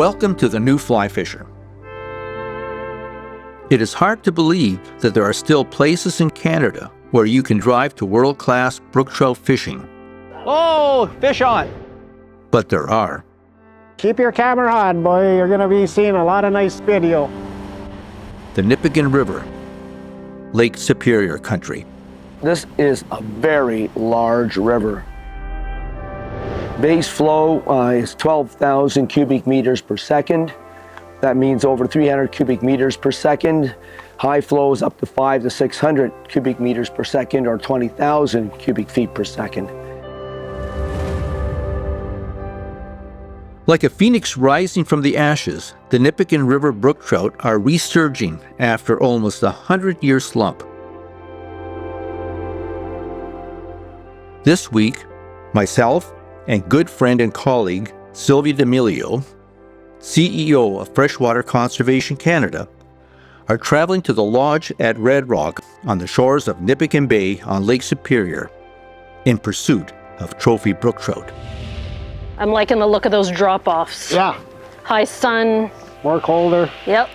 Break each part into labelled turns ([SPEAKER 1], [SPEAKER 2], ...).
[SPEAKER 1] Welcome to the New Fly Fisher. It is hard to believe that there are still places in Canada where you can drive to world-class brook trout fishing.
[SPEAKER 2] Oh, fish on!
[SPEAKER 1] But there are.
[SPEAKER 3] Keep your camera on, boy. You're going to be seeing a lot of nice video.
[SPEAKER 1] The Nipigon River, Lake Superior country.
[SPEAKER 2] This is a very large river. Base flow is 12,000 cubic meters per second. That means over 300 cubic meters per second. High flow is up to 500 to 600 cubic meters per second, or 20,000 cubic feet per second.
[SPEAKER 1] Like a phoenix rising from the ashes, the Nipigon River brook trout are resurging after almost a 100-year slump. This week, myself and good friend and colleague Sylvia D'Amelio, CEO of Freshwater Conservation Canada, are traveling to the lodge at Red Rock on the shores of Nipigon Bay on Lake Superior in pursuit of trophy brook trout.
[SPEAKER 4] I'm liking the look of those drop-offs.
[SPEAKER 3] Yeah.
[SPEAKER 4] High sun.
[SPEAKER 3] More colder.
[SPEAKER 4] Yep.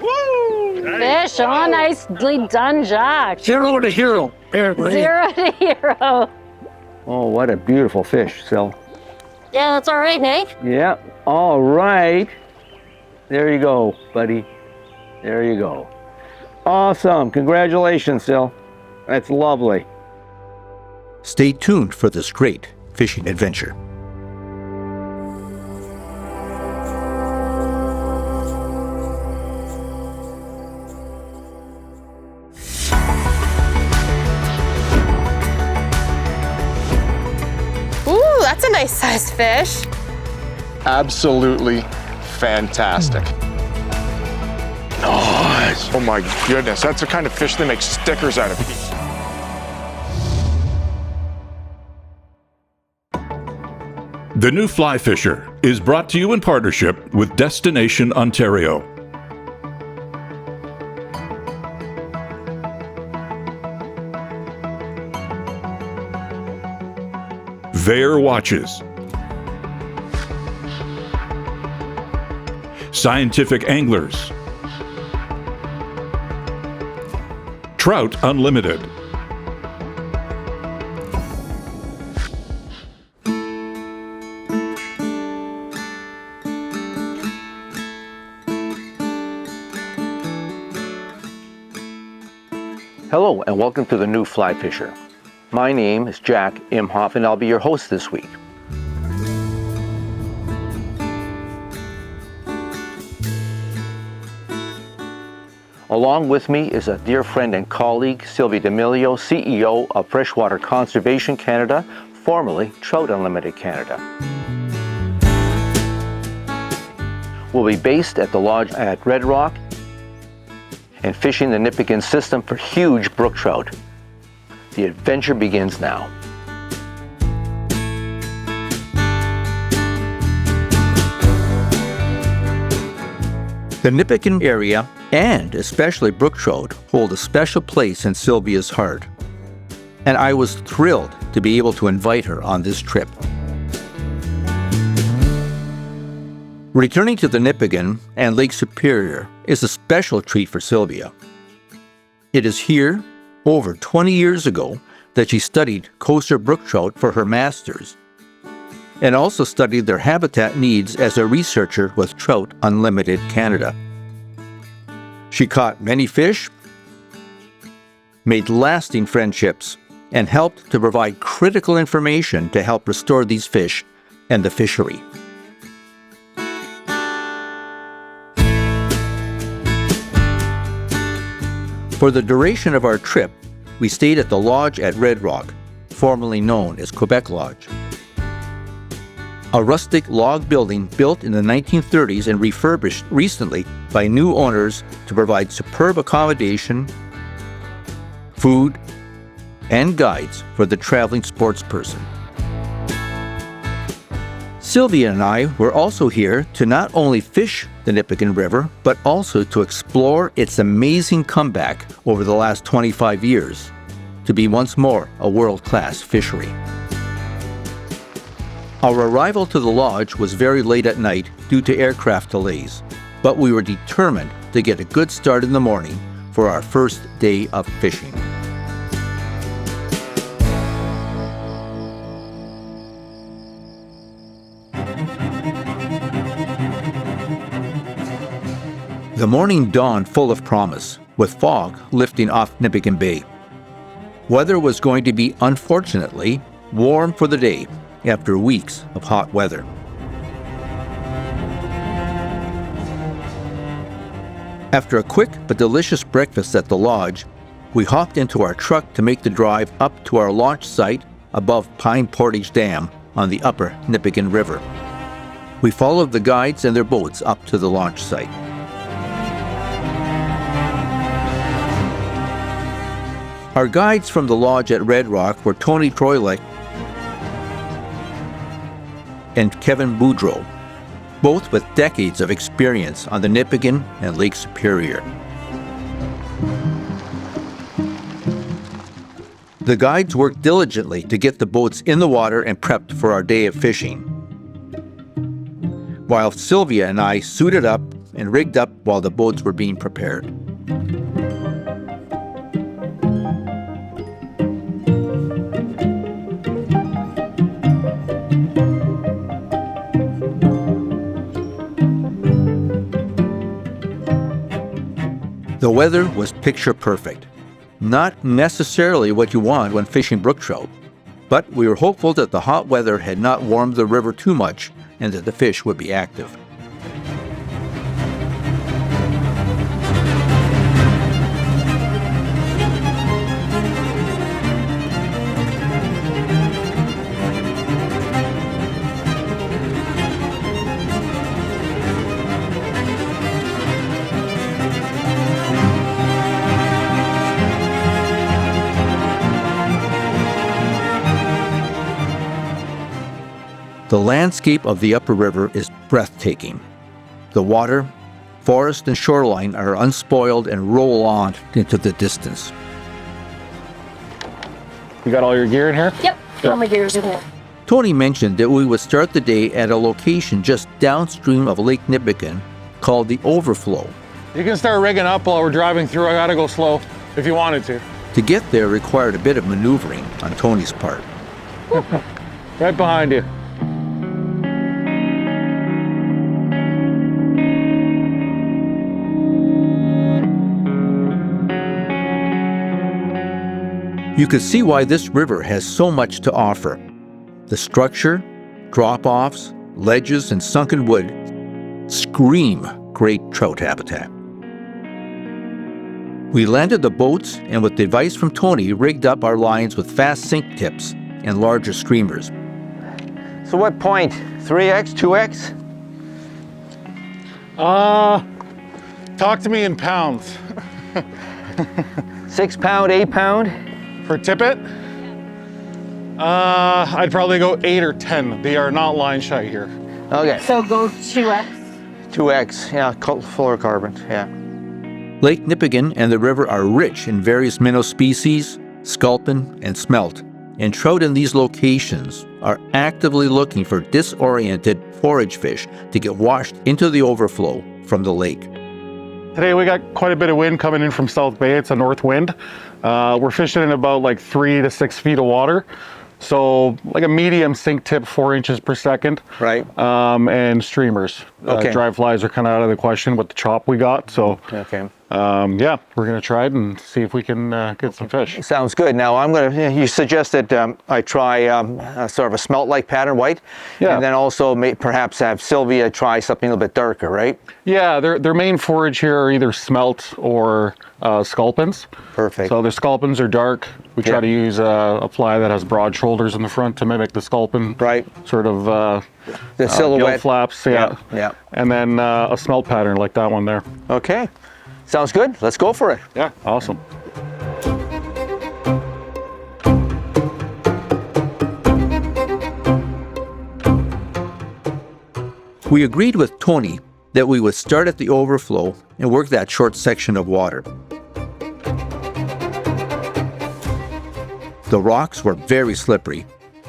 [SPEAKER 3] Woo!
[SPEAKER 4] Fish. Oh, nicely done, Jack.
[SPEAKER 3] 0 to hero, apparently.
[SPEAKER 4] 0 to hero.
[SPEAKER 2] Oh, what a beautiful fish, Sil.
[SPEAKER 4] Yeah, that's all right, Nate.
[SPEAKER 2] Yeah, all right. There you go, buddy. There you go. Awesome. Congratulations, Sil. That's lovely.
[SPEAKER 1] Stay tuned for this great fishing adventure.
[SPEAKER 5] Ooh, that's a nice sized fish.
[SPEAKER 6] Absolutely fantastic. Nice. Oh my goodness, that's the kind of fish they make stickers out of.
[SPEAKER 7] The New Fly Fisher is brought to you in partnership with Destination Ontario. Vair Watches. Scientific Anglers. Trout Unlimited.
[SPEAKER 1] Hello and welcome to the New Fly Fisher. My name is Jack Imhof and I'll be your host this week. Along with me is a dear friend and colleague, Sylvia D'Amelio, CEO of Freshwater Conservation Canada, formerly Trout Unlimited Canada. We'll be based at the lodge at Red Rock and fishing the Nipigon system for huge brook trout. The adventure begins now. The Nipigon area, and especially brook trout, hold a special place in Sylvia's heart. And I was thrilled to be able to invite her on this trip. Returning to the Nipigon and Lake Superior is a special treat for Sylvia. It is here, over 20 years ago, that she studied coastal brook trout for her master's, and also studied their habitat needs as a researcher with Trout Unlimited Canada. She caught many fish, made lasting friendships, and helped to provide critical information to help restore these fish and the fishery. For the duration of our trip, we stayed at the lodge at Red Rock, formerly known as Quebec Lodge. A rustic log building built in the 1930s and refurbished recently by new owners to provide superb accommodation, food, and guides for the traveling sportsperson. Sylvia and I were also here to not only fish the Nipigon River, but also to explore its amazing comeback over the last 25 years to be once more a world-class fishery. Our arrival to the lodge was very late at night due to aircraft delays, but we were determined to get a good start in the morning for our first day of fishing. The morning dawned full of promise, with fog lifting off Nipigon Bay. Weather was going to be, unfortunately, warm for the day after weeks of hot weather. After a quick but delicious breakfast at the lodge, we hopped into our truck to make the drive up to our launch site above Pine Portage Dam on the upper Nipigon River. We followed the guides and their boats up to the launch site. Our guides from the lodge at Red Rock were Tony Troilek and Kevin Boudreau, both with decades of experience on the Nipigon and Lake Superior. The guides worked diligently to get the boats in the water and prepped for our day of fishing, while Sylvia and I suited up and rigged up while the boats were being prepared. The weather was picture perfect. Not necessarily what you want when fishing brook trout, but we were hopeful that the hot weather had not warmed the river too much and that the fish would be active. The landscape of the upper river is breathtaking. The water, forest, and shoreline are unspoiled and roll on into the distance.
[SPEAKER 8] You got all your gear in here?
[SPEAKER 4] Yep, all my gear's in there.
[SPEAKER 1] Tony mentioned that we would start the day at a location just downstream of Lake Nipigon called the Overflow.
[SPEAKER 8] You can start rigging up while we're driving through. I gotta go slow if you wanted to.
[SPEAKER 1] To get there required a bit of maneuvering on Tony's part.
[SPEAKER 8] Right behind you.
[SPEAKER 1] You could see why this river has so much to offer. The structure, drop-offs, ledges, and sunken wood scream great trout habitat. We landed the boats and with advice from Tony, rigged up our lines with fast sink tips and larger streamers.
[SPEAKER 2] So what point? 3X, 2X?
[SPEAKER 8] Talk to me in pounds.
[SPEAKER 2] 6 pound, 8 pound?
[SPEAKER 8] For tippet? I'd probably go 8 or 10. They are not line shy here.
[SPEAKER 2] Okay,
[SPEAKER 4] So go 2X.
[SPEAKER 2] 2X, yeah, fluorocarbons, yeah.
[SPEAKER 1] Lake Nipigon and the river are rich in various minnow species, sculpin, and smelt, and trout in these locations are actively looking for disoriented forage fish to get washed into the overflow from the lake.
[SPEAKER 8] Today we got quite a bit of wind coming in from South Bay. It's a north wind. We're fishing in about like 3 to 6 feet of water. So like a medium sink tip, 4 inches per second.
[SPEAKER 2] Right.
[SPEAKER 8] And streamers.
[SPEAKER 2] Okay.
[SPEAKER 8] Dry flies are kind of out of the question with the chop we got. So
[SPEAKER 2] Okay.
[SPEAKER 8] yeah, we're gonna try it and see if we can get some fish.
[SPEAKER 2] Sounds good. Now you suggested I try sort of a smelt-like pattern, white,
[SPEAKER 8] Yeah.
[SPEAKER 2] and then also perhaps have Sylvia try something a little bit darker, right?
[SPEAKER 8] Yeah, their main forage here are either smelt or sculpins.
[SPEAKER 2] Perfect.
[SPEAKER 8] So the sculpins are dark. We try
[SPEAKER 2] Yeah.
[SPEAKER 8] to use a fly that has broad shoulders in the front to mimic the sculpin.
[SPEAKER 2] Right.
[SPEAKER 8] Sort of
[SPEAKER 2] The silhouette.
[SPEAKER 8] gill flaps, yeah.
[SPEAKER 2] Yeah.
[SPEAKER 8] And then a smelt pattern like that one there.
[SPEAKER 2] Okay. Sounds good. Let's go for it.
[SPEAKER 8] Yeah, awesome.
[SPEAKER 1] We agreed with Tony that we would start at the overflow and work that short section of water. The rocks were very slippery,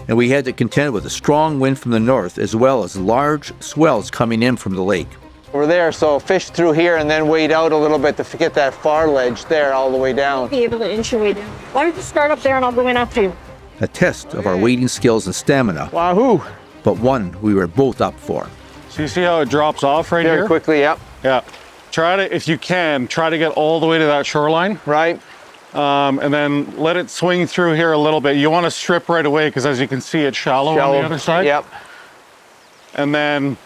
[SPEAKER 1] and we had to contend with a strong wind from the north as well as large swells coming in from the lake.
[SPEAKER 2] We're there, so fish through here and then wade out a little bit to get that far ledge there all the way down.
[SPEAKER 4] Be able to inch your way down. Why don't you start up there and I'll go in after you?
[SPEAKER 1] A test of our wading skills and stamina,
[SPEAKER 2] Wahoo!
[SPEAKER 1] but one we were both up for.
[SPEAKER 8] So you see how it drops off right
[SPEAKER 2] Very
[SPEAKER 8] here?
[SPEAKER 2] quickly, yep.
[SPEAKER 8] Yeah. Try to, if you can, try to get all the way to that shoreline.
[SPEAKER 2] Right.
[SPEAKER 8] And then let it swing through here a little bit. You want to strip right away because as you can see, it's shallow on the other side.
[SPEAKER 2] Yep.
[SPEAKER 8] And then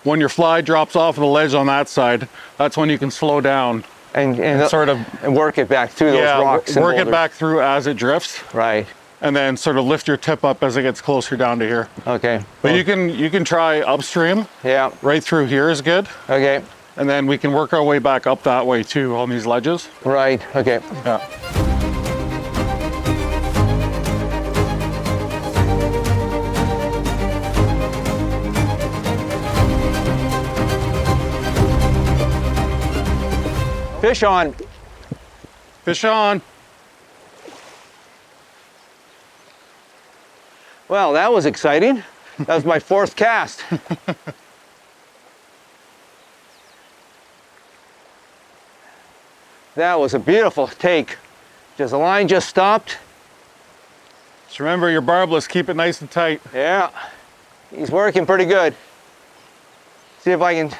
[SPEAKER 8] when your fly drops off of the ledge on that side, that's when you can slow down
[SPEAKER 2] And
[SPEAKER 8] sort of
[SPEAKER 2] and work it back through those rocks.
[SPEAKER 8] work
[SPEAKER 2] and
[SPEAKER 8] it back through as it drifts,
[SPEAKER 2] Right.
[SPEAKER 8] and then sort of lift your tip up as it gets closer down to here.
[SPEAKER 2] Okay.
[SPEAKER 8] But you can try upstream.
[SPEAKER 2] Yeah.
[SPEAKER 8] Right through here is good,
[SPEAKER 2] Okay.
[SPEAKER 8] and then we can work our way back up that way too on these ledges.
[SPEAKER 2] Right. Okay.
[SPEAKER 8] Yeah.
[SPEAKER 2] Fish on.
[SPEAKER 8] Fish on.
[SPEAKER 2] Well, that was exciting. That was my fourth cast. That was a beautiful take. Just the line just stopped.
[SPEAKER 8] Just remember your barbless, keep it nice and tight.
[SPEAKER 2] Yeah. He's working pretty good. See if I can.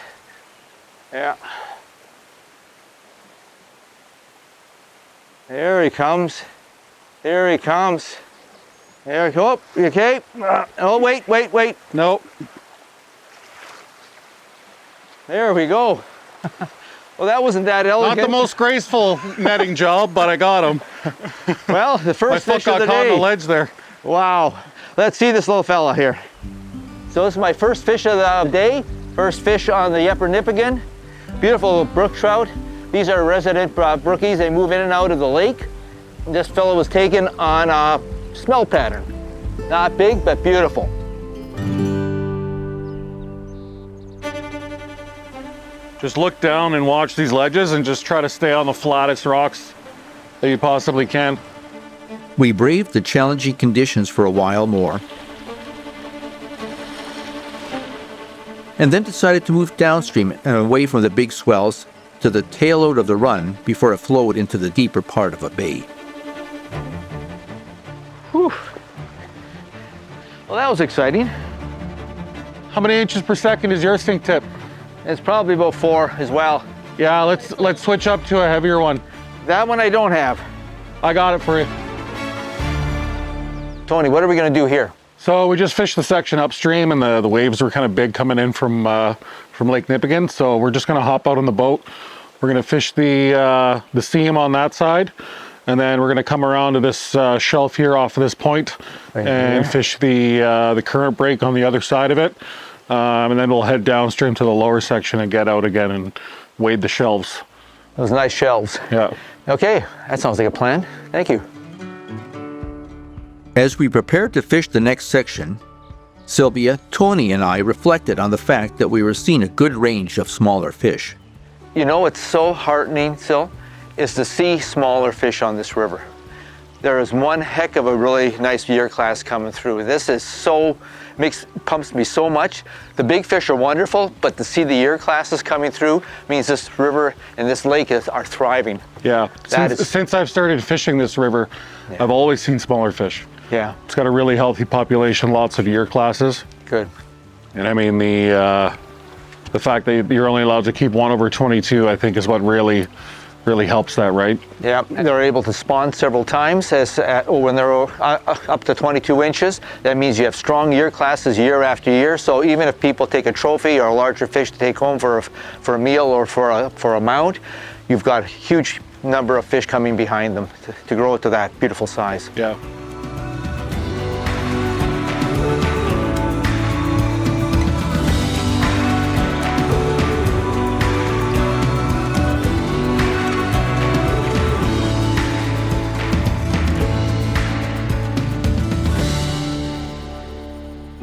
[SPEAKER 2] Yeah. There he comes. There he comes. There, oh, you okay? Oh, wait, wait, wait.
[SPEAKER 8] Nope.
[SPEAKER 2] There we go. Well, that wasn't that elegant.
[SPEAKER 8] Not the most graceful netting job, but I got him.
[SPEAKER 2] Well, the
[SPEAKER 8] My
[SPEAKER 2] first
[SPEAKER 8] foot
[SPEAKER 2] fish of
[SPEAKER 8] got
[SPEAKER 2] the
[SPEAKER 8] caught on
[SPEAKER 2] day.
[SPEAKER 8] the ledge there.
[SPEAKER 2] Wow. Let's see this little fella here. So this is my first fish of the day. First fish on the Upper Nipigon. Beautiful brook trout. These are resident brookies. They move in and out of the lake. This fella was taken on a smell pattern. Not big, but beautiful.
[SPEAKER 8] Just look down and watch these ledges and just try to stay on the flattest rocks that you possibly can.
[SPEAKER 1] We braved the challenging conditions for a while more, and then decided to move downstream and away from the big swells to the tail out of the run before it flowed into the deeper part of a bay.
[SPEAKER 2] Whew. Well, that was exciting.
[SPEAKER 8] How many inches per second is your sink tip?
[SPEAKER 2] It's probably about 4 as well.
[SPEAKER 8] Yeah, let's switch up to a heavier one.
[SPEAKER 2] That one I don't have.
[SPEAKER 8] I got it for you.
[SPEAKER 2] Tony, what are we gonna do here?
[SPEAKER 8] So we just fished the section upstream, and the waves were kind of big coming in from Lake Nipigon. So we're just gonna hop out on the boat. We're gonna fish the seam on that side, and then we're gonna come around to this shelf here off of this point and fish the current break on the other side of it. And then we'll head downstream to the lower section and get out again and wade the shelves.
[SPEAKER 2] Those nice shelves.
[SPEAKER 8] Yeah.
[SPEAKER 2] Okay, that sounds like a plan. Thank you.
[SPEAKER 1] As we prepared to fish the next section, Sylvia, Tony, and I reflected on the fact that we were seeing a good range of smaller fish.
[SPEAKER 2] You know what's so heartening, Sil, is to see smaller fish on this river. There is one heck of a really nice year class coming through. This is so, pumps me so much. The big fish are wonderful, but to see the year classes coming through means this river and this lake are thriving.
[SPEAKER 8] Yeah. Since I've started fishing this river, I've always seen smaller fish.
[SPEAKER 2] Yeah.
[SPEAKER 8] It's got a really healthy population, lots of year classes.
[SPEAKER 2] Good.
[SPEAKER 8] And I mean, the fact that you're only allowed to keep 1/22, I think, is what really helps that, right?
[SPEAKER 2] Yeah, they're able to spawn several times when they're up to 22 inches. That means you have strong year classes year after year. So even if people take a trophy or a larger fish to take home for a meal or for a mount, you've got a huge number of fish coming behind them to grow to that beautiful size.
[SPEAKER 8] Yeah.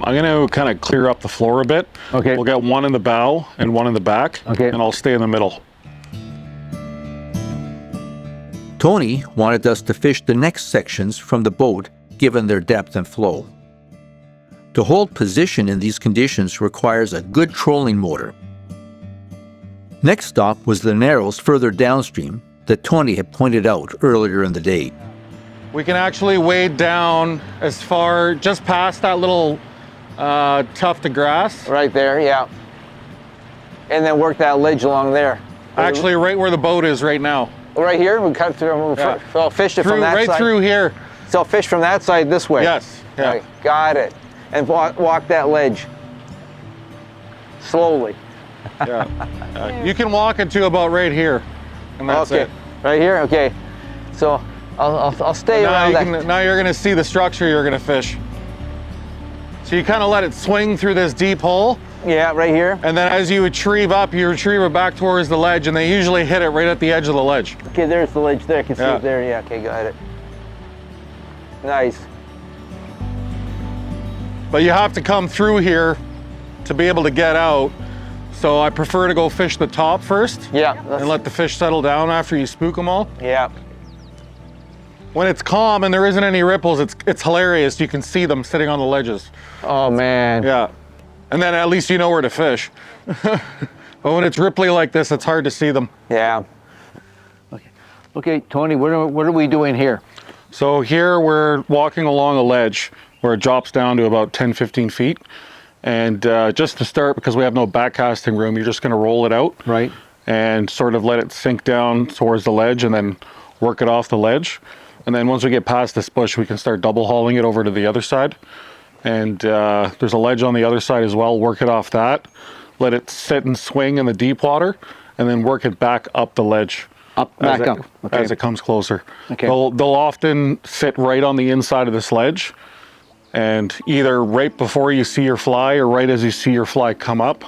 [SPEAKER 8] I'm going to kind of clear up the floor a bit.
[SPEAKER 2] Okay.
[SPEAKER 8] We'll get one in the bow and one in the back.
[SPEAKER 2] Okay.
[SPEAKER 8] And I'll stay in the middle.
[SPEAKER 1] Tony wanted us to fish the next sections from the boat given their depth and flow. To hold position in these conditions requires a good trolling motor. Next stop was the narrows further downstream that Tony had pointed out earlier in the day.
[SPEAKER 8] We can actually wade down as far, just past that little tuft of grass.
[SPEAKER 2] Right there, yeah. And then work that ledge along there.
[SPEAKER 8] Actually, right where the boat is right now.
[SPEAKER 2] Right here, we cut through,
[SPEAKER 8] Yeah.
[SPEAKER 2] so I'll fish it
[SPEAKER 8] Through,
[SPEAKER 2] from that
[SPEAKER 8] right
[SPEAKER 2] side.
[SPEAKER 8] through here.
[SPEAKER 2] So I'll fish from that side this way.
[SPEAKER 8] Yes. Yeah.
[SPEAKER 2] Right, got it. And walk that ledge. Slowly.
[SPEAKER 8] Yeah. You can walk it to about right here, and that's
[SPEAKER 2] Okay,
[SPEAKER 8] it.
[SPEAKER 2] right here, okay. So I'll stay
[SPEAKER 8] Now,
[SPEAKER 2] around that.
[SPEAKER 8] now you're gonna see the structure you're gonna fish. So you kind of let it swing through this deep hole,
[SPEAKER 2] Yeah, right here.
[SPEAKER 8] and then as you retrieve up, you retrieve it back towards the ledge, and they usually hit it right at the edge of the ledge.
[SPEAKER 2] Okay, there's the ledge there. I can see
[SPEAKER 8] Yeah.
[SPEAKER 2] it there. Yeah, okay, got it. Nice.
[SPEAKER 8] But you have to come through here to be able to get out. So I prefer to go fish the top first
[SPEAKER 2] Yeah.
[SPEAKER 8] and let the fish settle down after you spook them all.
[SPEAKER 2] Yeah.
[SPEAKER 8] When it's calm and there isn't any ripples, it's hilarious. You can see them sitting on the ledges.
[SPEAKER 2] Oh man.
[SPEAKER 8] Yeah. And then at least you know where to fish. But when it's ripply like this, it's hard to see them.
[SPEAKER 2] Yeah. Okay. Okay, Tony, what are we doing here?
[SPEAKER 8] So here we're walking along a ledge where it drops down to about 10, 15 feet. And just to start, because we have no backcasting room, you're just gonna roll it out.
[SPEAKER 2] Right.
[SPEAKER 8] And sort of let it sink down towards the ledge and then work it off the ledge. And then once we get past this bush, we can start double hauling it over to the other side. And there's a ledge on the other side as well. Work it off that, let it sit and swing in the deep water, and then work it back up the ledge.
[SPEAKER 2] Back up. Okay.
[SPEAKER 8] As it comes closer.
[SPEAKER 2] Okay.
[SPEAKER 8] They'll often sit right on the inside of this ledge, and either right before you see your fly or right as you see your fly come up,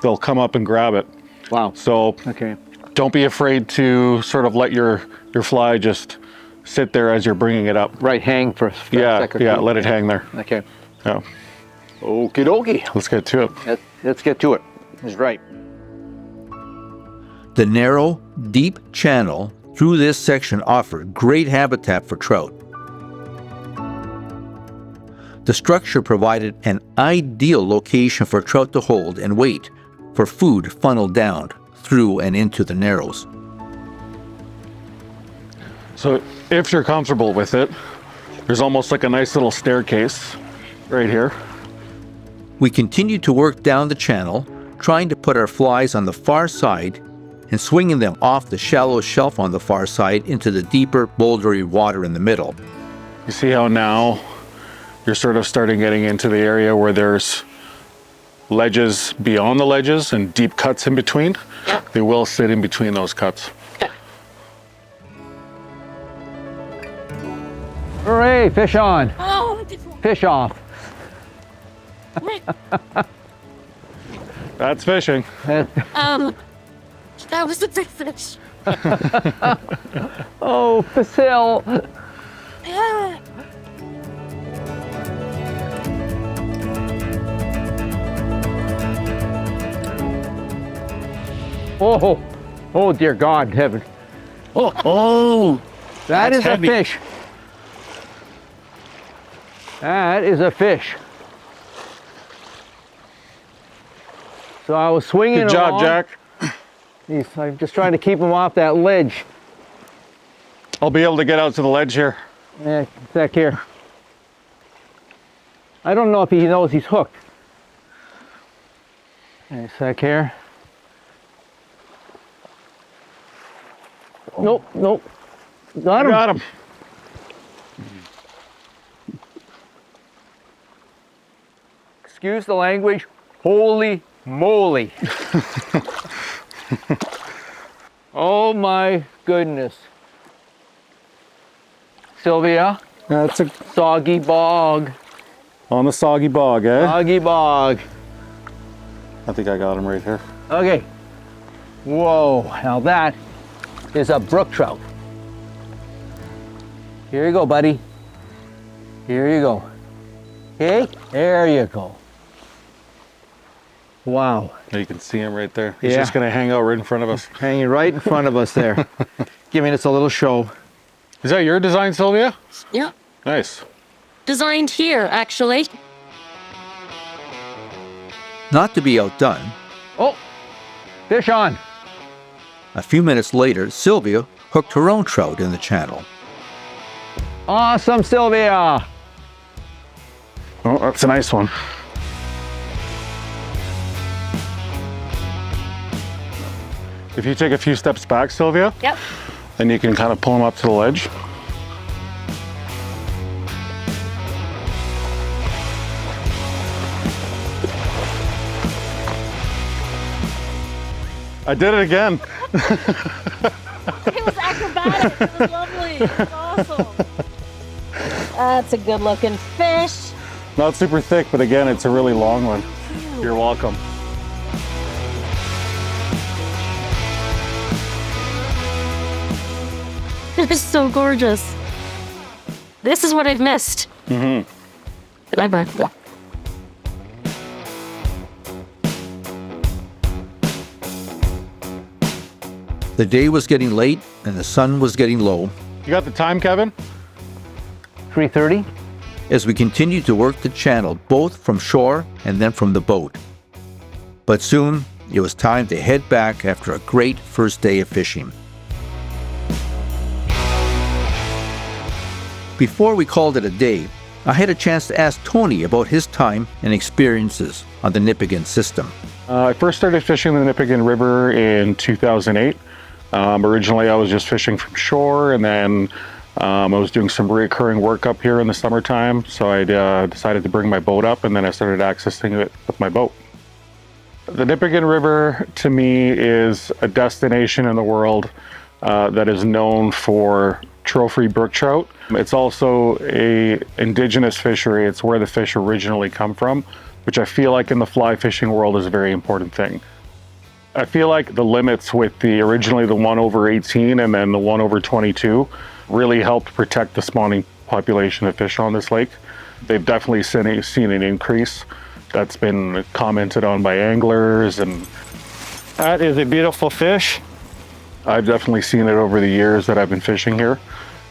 [SPEAKER 8] they'll come up and grab it.
[SPEAKER 2] Wow.
[SPEAKER 8] So
[SPEAKER 2] Okay.
[SPEAKER 8] don't be afraid to sort of let your fly just sit there as you're bringing it up.
[SPEAKER 2] Right, hang for a
[SPEAKER 8] Yeah,
[SPEAKER 2] second.
[SPEAKER 8] yeah, let it hang there.
[SPEAKER 2] Okay.
[SPEAKER 8] Yeah.
[SPEAKER 2] Okie dokie.
[SPEAKER 8] Let's get to it.
[SPEAKER 2] Let's get to it. That's right.
[SPEAKER 1] The narrow, deep channel through this section offered great habitat for trout. The structure provided an ideal location for trout to hold and wait for food funneled down through and into the narrows.
[SPEAKER 8] So if you're comfortable with it, there's almost like a nice little staircase right here.
[SPEAKER 1] We continued to work down the channel, trying to put our flies on the far side and swinging them off the shallow shelf on the far side into the deeper, bouldery water in the middle.
[SPEAKER 8] You see how now you're sort of starting getting into the area where there's ledges beyond the ledges and deep cuts in between?
[SPEAKER 4] Yep.
[SPEAKER 8] They will sit in between those cuts.
[SPEAKER 2] Hooray, fish on.
[SPEAKER 4] Oh, different.
[SPEAKER 2] Fish off.
[SPEAKER 8] That's fishing.
[SPEAKER 4] That was a big fish.
[SPEAKER 2] Oh, Facil.
[SPEAKER 4] Yeah.
[SPEAKER 2] Oh, oh dear God, heaven.
[SPEAKER 3] Oh,
[SPEAKER 2] That
[SPEAKER 3] That's
[SPEAKER 2] is
[SPEAKER 3] heavy.
[SPEAKER 2] a fish. That is a fish. So I was swinging
[SPEAKER 8] Good job,
[SPEAKER 2] along.
[SPEAKER 8] Jack.
[SPEAKER 2] I'm just trying to keep him off that ledge.
[SPEAKER 8] I'll be able to get out to the ledge here.
[SPEAKER 2] Yeah, back here. I don't know if he knows he's hooked. A sec here. Nope, nope. Got him.
[SPEAKER 8] Got him.
[SPEAKER 2] Excuse the language. Holy moly. Oh my goodness. Sylvia,
[SPEAKER 8] That's a
[SPEAKER 2] soggy bog.
[SPEAKER 8] on the soggy bog, eh?
[SPEAKER 2] Soggy bog.
[SPEAKER 8] I think I got him right here.
[SPEAKER 2] Okay. Whoa, now that is a brook trout. Here you go, buddy. Here you go. Okay, there you go. Wow,
[SPEAKER 8] You can see him right there. He's
[SPEAKER 2] Yeah.
[SPEAKER 8] just gonna hang out right in front of us.
[SPEAKER 2] hanging right in front of us there. Giving us a little show.
[SPEAKER 8] Is that your design, Sylvia?
[SPEAKER 4] Yeah.
[SPEAKER 8] Nice.
[SPEAKER 4] Designed here, actually.
[SPEAKER 1] Not to be outdone,
[SPEAKER 2] Oh, fish on.
[SPEAKER 1] a few minutes later, Sylvia hooked her own trout in the channel.
[SPEAKER 2] Awesome, Sylvia.
[SPEAKER 8] Oh, that's a nice one. If you take a few steps back, Sylvia,
[SPEAKER 5] Yep.
[SPEAKER 8] then you can kind of pull them up to the ledge. I did it again.
[SPEAKER 4] It was acrobatic. It was lovely. It was awesome. That's a good looking fish.
[SPEAKER 8] Not super thick, but again, it's a really long one. You're welcome.
[SPEAKER 4] It's so gorgeous. This is what I've missed. Mm-hmm. Bye-bye.
[SPEAKER 1] The day was getting late and the sun was getting low.
[SPEAKER 8] You got the time, Kevin?
[SPEAKER 2] 3:30.
[SPEAKER 1] As we continued to work the channel, both from shore and then from the boat. But soon, it was time to head back after a great first day of fishing. Before we called it a day, I had a chance to ask Tony about his time and experiences on the Nipigon system.
[SPEAKER 8] I first started fishing the Nipigon River in 2008. Originally, I was just fishing from shore, and then I was doing some recurring work up here in the summertime, so I decided to bring my boat up, and then I started accessing it with my boat. The Nipigon River, to me, is a destination in the world that is known for trophy brook trout. It's also a indigenous fishery. It's where the fish originally come from, which I feel like in the fly fishing world is a very important thing. I feel like the limits with originally the 1/18 and then the 1/22 really helped protect the spawning population of fish on this lake. They've definitely seen an increase. That's been commented on by anglers, and
[SPEAKER 3] That is a beautiful fish.
[SPEAKER 8] I've definitely seen it over the years that I've been fishing here.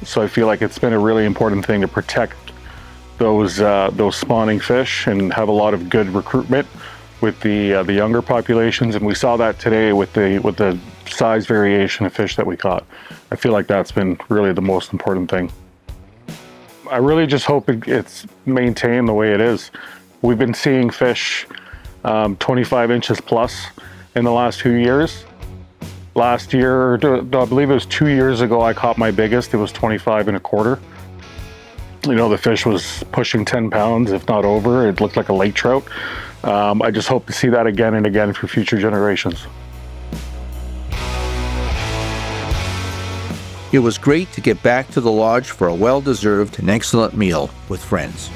[SPEAKER 8] So I feel like it's been a really important thing to protect those spawning fish and have a lot of good recruitment with the younger populations. And we saw that today with the size variation of fish that we caught. I feel like that's been really the most important thing. I really just hope it's maintained the way it is. We've been seeing fish 25 inches plus in the last few years. Last year, I believe it was 2 years ago, I caught my biggest. It was 25 1/4. You know, the fish was pushing 10 pounds, if not over. It looked like a lake trout. I just hope to see that again and again for future generations.
[SPEAKER 1] It was great to get back to the lodge for a well-deserved and excellent meal with friends.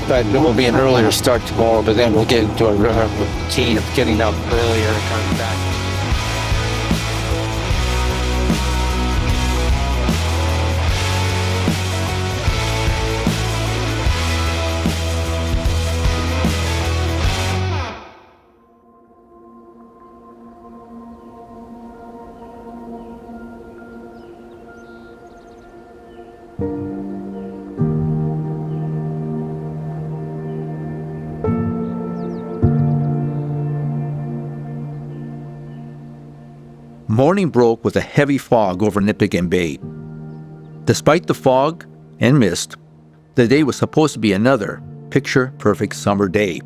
[SPEAKER 9] But it will be an earlier start tomorrow, but then we'll get into a routine of getting up earlier and coming back.
[SPEAKER 1] Morning broke with a heavy fog over Nipigon Bay. Despite the fog and mist, the day was supposed to be another picture-perfect summer day.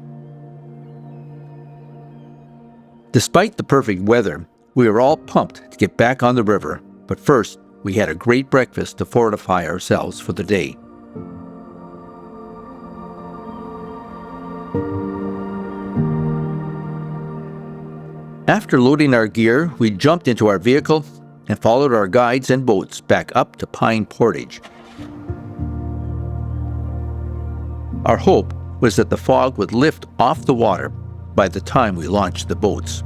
[SPEAKER 1] Despite the perfect weather, we were all pumped to get back on the river, but first, we had a great breakfast to fortify ourselves for the day. After loading our gear, we jumped into our vehicle and followed our guides and boats back up to Pine Portage. Our hope was that the fog would lift off the water by the time we launched the boats.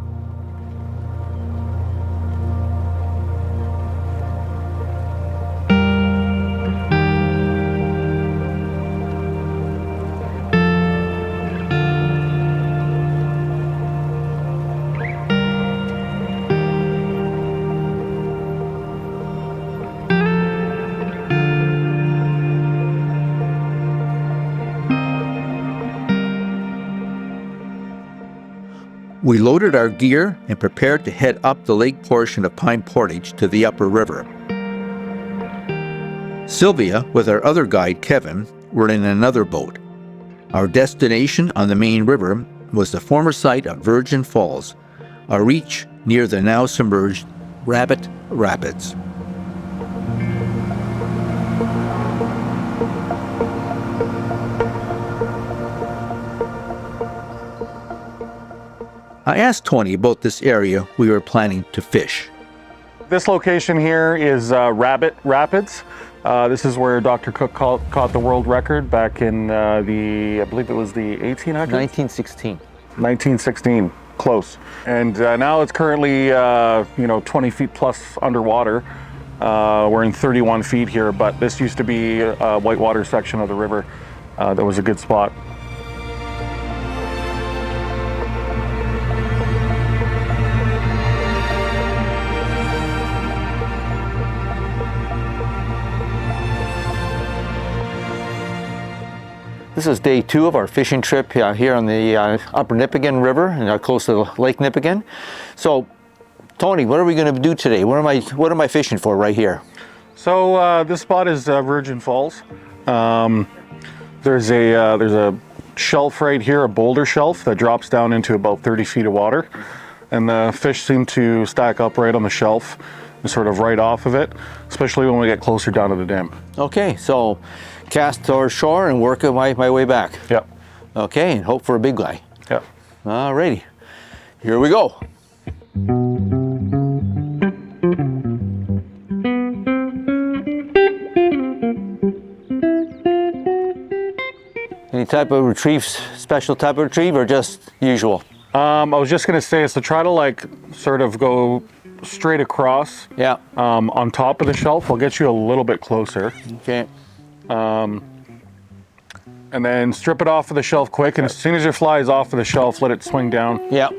[SPEAKER 1] We loaded our gear and prepared to head up the lake portion of Pine Portage to the upper river. Sylvia, with our other guide Kevin, were in another boat. Our destination on the main river was the former site of Virgin Falls, a reach near the now submerged Rabbit Rapids. I asked Tony about this area we were planning to fish.
[SPEAKER 8] This location here is Rabbit Rapids. This is where Dr. Cook caught the world record back in I believe it was the 1800s?
[SPEAKER 1] 1916.
[SPEAKER 8] 1916, close. And now it's currently, 20 feet plus underwater. We're in 31 feet here, but this used to be a whitewater section of the river that was a good spot.
[SPEAKER 1] This is day 2 of our fishing trip here on the upper Nipigon River and close to Lake Nipigon. So, Tony, what are we going to do today? What am I fishing for right here?
[SPEAKER 8] So this spot is Virgin Falls. There's a shelf right here, a boulder shelf that drops down into about 30 feet of water, and the fish seem to stack up right on the shelf and sort of right off of it, especially when we get closer down to the dam.
[SPEAKER 1] Okay, so cast towards shore and work my way back.
[SPEAKER 8] Yep.
[SPEAKER 1] Okay, and hope for a big guy.
[SPEAKER 8] Yep.
[SPEAKER 1] Alrighty, here we go. Any type of retrieve, special type of retrieve, or just usual?
[SPEAKER 8] I was just gonna say, so try to like sort of go straight across.
[SPEAKER 1] Yeah.
[SPEAKER 8] On top of the shelf. I'll get you a little bit closer.
[SPEAKER 1] Okay.
[SPEAKER 8] And then strip it off of the shelf quick, and as soon as your fly is off of the shelf, let it swing down.
[SPEAKER 1] Yeah.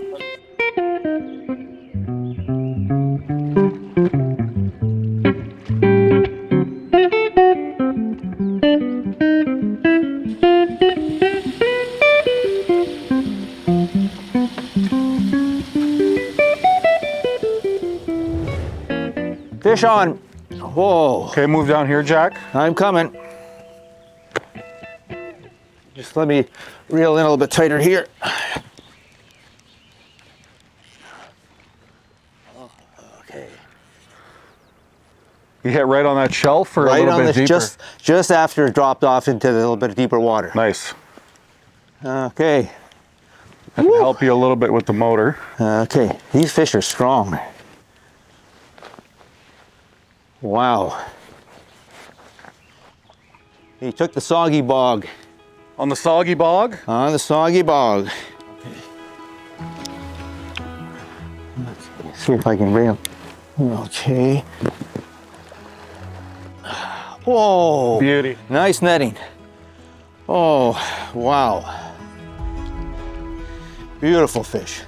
[SPEAKER 1] Fish on. Whoa.
[SPEAKER 8] Okay, move down here, Jack.
[SPEAKER 1] I'm coming. Just let me reel in a little bit tighter here. Okay.
[SPEAKER 8] You hit right on that shelf, or
[SPEAKER 1] Right
[SPEAKER 8] a little
[SPEAKER 1] on
[SPEAKER 8] bit
[SPEAKER 1] the
[SPEAKER 8] deeper?
[SPEAKER 1] just after it dropped off into the little bit deeper water.
[SPEAKER 8] Nice.
[SPEAKER 1] Okay.
[SPEAKER 8] I can help you a little bit with the motor.
[SPEAKER 1] Okay. These fish are strong. Wow. He took the soggy bog.
[SPEAKER 8] On the soggy bog?
[SPEAKER 1] On the soggy bog. Let's see if I can reel. Okay. Whoa.
[SPEAKER 8] Beauty.
[SPEAKER 1] Nice netting. Oh, wow. Beautiful fish.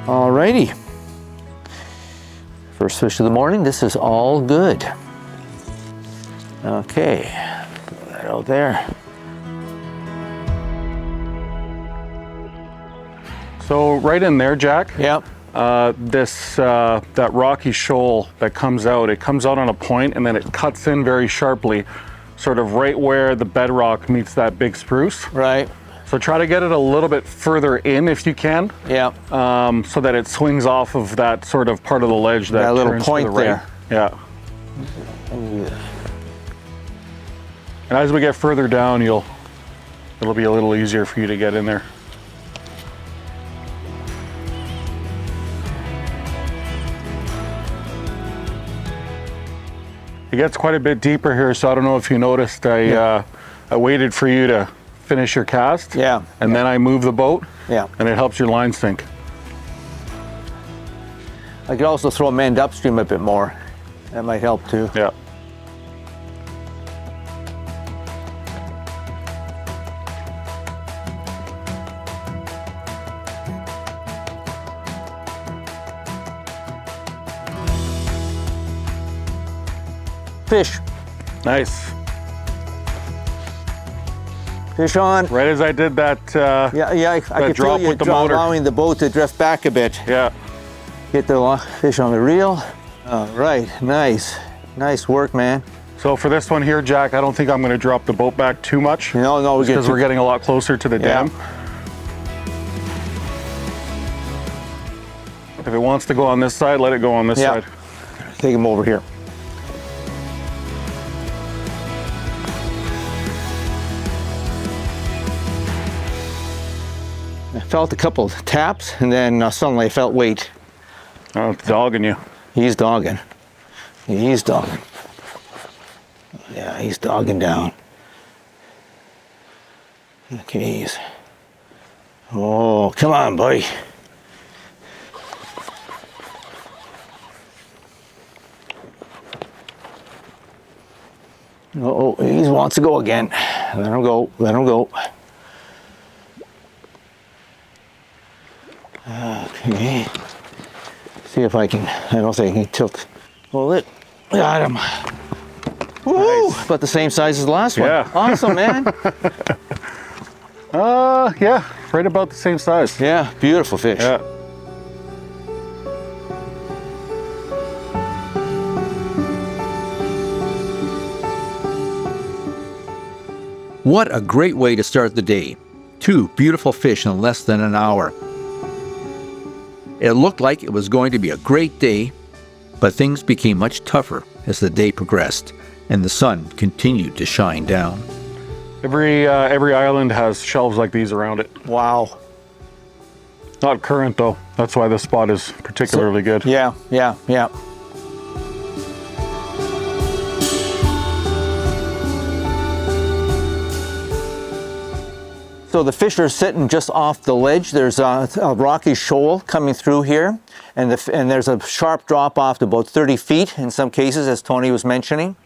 [SPEAKER 1] Alrighty. First fish of the morning. This is all good. Okay, throw that out there.
[SPEAKER 8] So right in there, Jack.
[SPEAKER 1] Yep.
[SPEAKER 8] That rocky shoal that comes out, it comes out on a point and then it cuts in very sharply, sort of right where the bedrock meets that big spruce.
[SPEAKER 1] Right.
[SPEAKER 8] So try to get it a little bit further in if you can.
[SPEAKER 1] Yeah.
[SPEAKER 8] So that it swings off of that sort of part of the ledge that
[SPEAKER 1] little
[SPEAKER 8] turns
[SPEAKER 1] point
[SPEAKER 8] to the right.
[SPEAKER 1] there.
[SPEAKER 8] Yeah. And as we get further down, it'll be a little easier for you to get in there. It gets quite a bit deeper here, so I don't know if you noticed, I waited for you to finish your cast.
[SPEAKER 1] Yeah.
[SPEAKER 8] And then I move the boat.
[SPEAKER 1] Yeah.
[SPEAKER 8] And it helps your line sink.
[SPEAKER 1] I could also throw them end upstream a bit more. That might help too.
[SPEAKER 8] Yeah.
[SPEAKER 1] Fish.
[SPEAKER 8] Nice.
[SPEAKER 1] Fish on.
[SPEAKER 8] Right as I did that.
[SPEAKER 1] I could
[SPEAKER 8] drop
[SPEAKER 1] feel you
[SPEAKER 8] with the motor.
[SPEAKER 1] allowing the boat to drift back a bit.
[SPEAKER 8] Yeah.
[SPEAKER 1] Get the fish on the reel. All right, nice. Nice work, man.
[SPEAKER 8] So for this one here, Jack, I don't think I'm going to drop the boat back too much.
[SPEAKER 1] No,
[SPEAKER 8] because we're getting a lot closer to the dam. If it wants to go on this side, let it go on this side.
[SPEAKER 1] Take him over here. I felt a couple of taps, and then suddenly I felt weight.
[SPEAKER 8] Oh, it's dogging you.
[SPEAKER 1] He's dogging. He's dogging. Yeah, he's dogging down. Okay, oh, come on, buddy. Oh, he wants to go again. Let him go, let him go. Okay. See if I can, I don't think I can tilt. Pull it. Got him. Woo! Nice. About the same size as the last one.
[SPEAKER 8] Yeah.
[SPEAKER 1] Awesome, man.
[SPEAKER 8] Yeah, right about the same size.
[SPEAKER 1] Yeah, beautiful fish.
[SPEAKER 8] Yeah.
[SPEAKER 1] What a great way to start the day. 2 beautiful fish in less than an hour. It looked like it was going to be a great day, but things became much tougher as the day progressed and the sun continued to shine down.
[SPEAKER 8] Every island has shelves like these around it.
[SPEAKER 1] Wow.
[SPEAKER 8] Not current though. That's why this spot is particularly good.
[SPEAKER 1] Yeah. So the fish are sitting just off the ledge. There's a rocky shoal coming through here, and there's a sharp drop off to about 30 feet in some cases, as Tony was mentioning.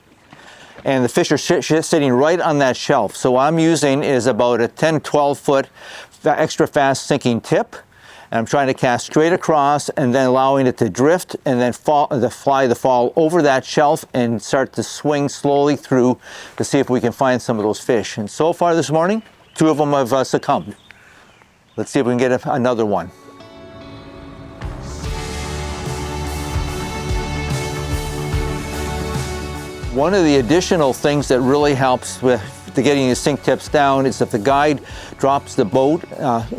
[SPEAKER 1] And the fish are sitting right on that shelf. So what I'm using is about a 10-12 foot extra fast sinking tip. And I'm trying to cast straight across and then allowing it to drift and then fall over that shelf and start to swing slowly through to see if we can find some of those fish. And so far this morning, 2 of them have succumbed. Let's see if we can get another one. One of the additional things that really helps with getting the sink tips down is if the guide drops the boat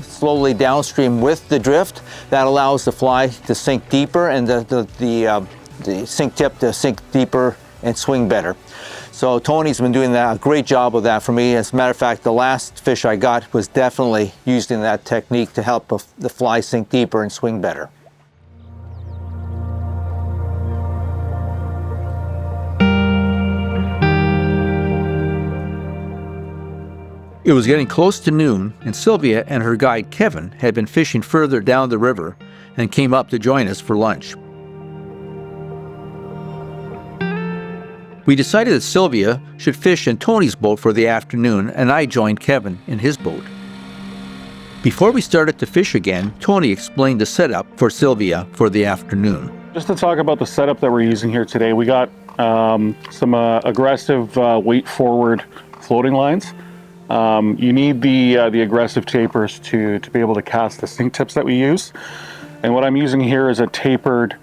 [SPEAKER 1] slowly downstream with the drift, that allows the fly to sink deeper and the sink tip to sink deeper and swing better. So Tony's been doing a great job of that for me. As a matter of fact, the last fish I got was definitely using that technique to help the fly sink deeper and swing better. It was getting close to noon, and Sylvia and her guide Kevin had been fishing further down the river and came up to join us for lunch. We decided that Sylvia should fish in Tony's boat for the afternoon, and I joined Kevin in his boat. Before we started to fish again, Tony explained the setup for Sylvia for the afternoon.
[SPEAKER 8] Just to talk about the setup that we're using here today, we got some aggressive weight forward floating lines. You need the aggressive tapers to be able to cast the sink tips that we use. And what I'm using here is a tapered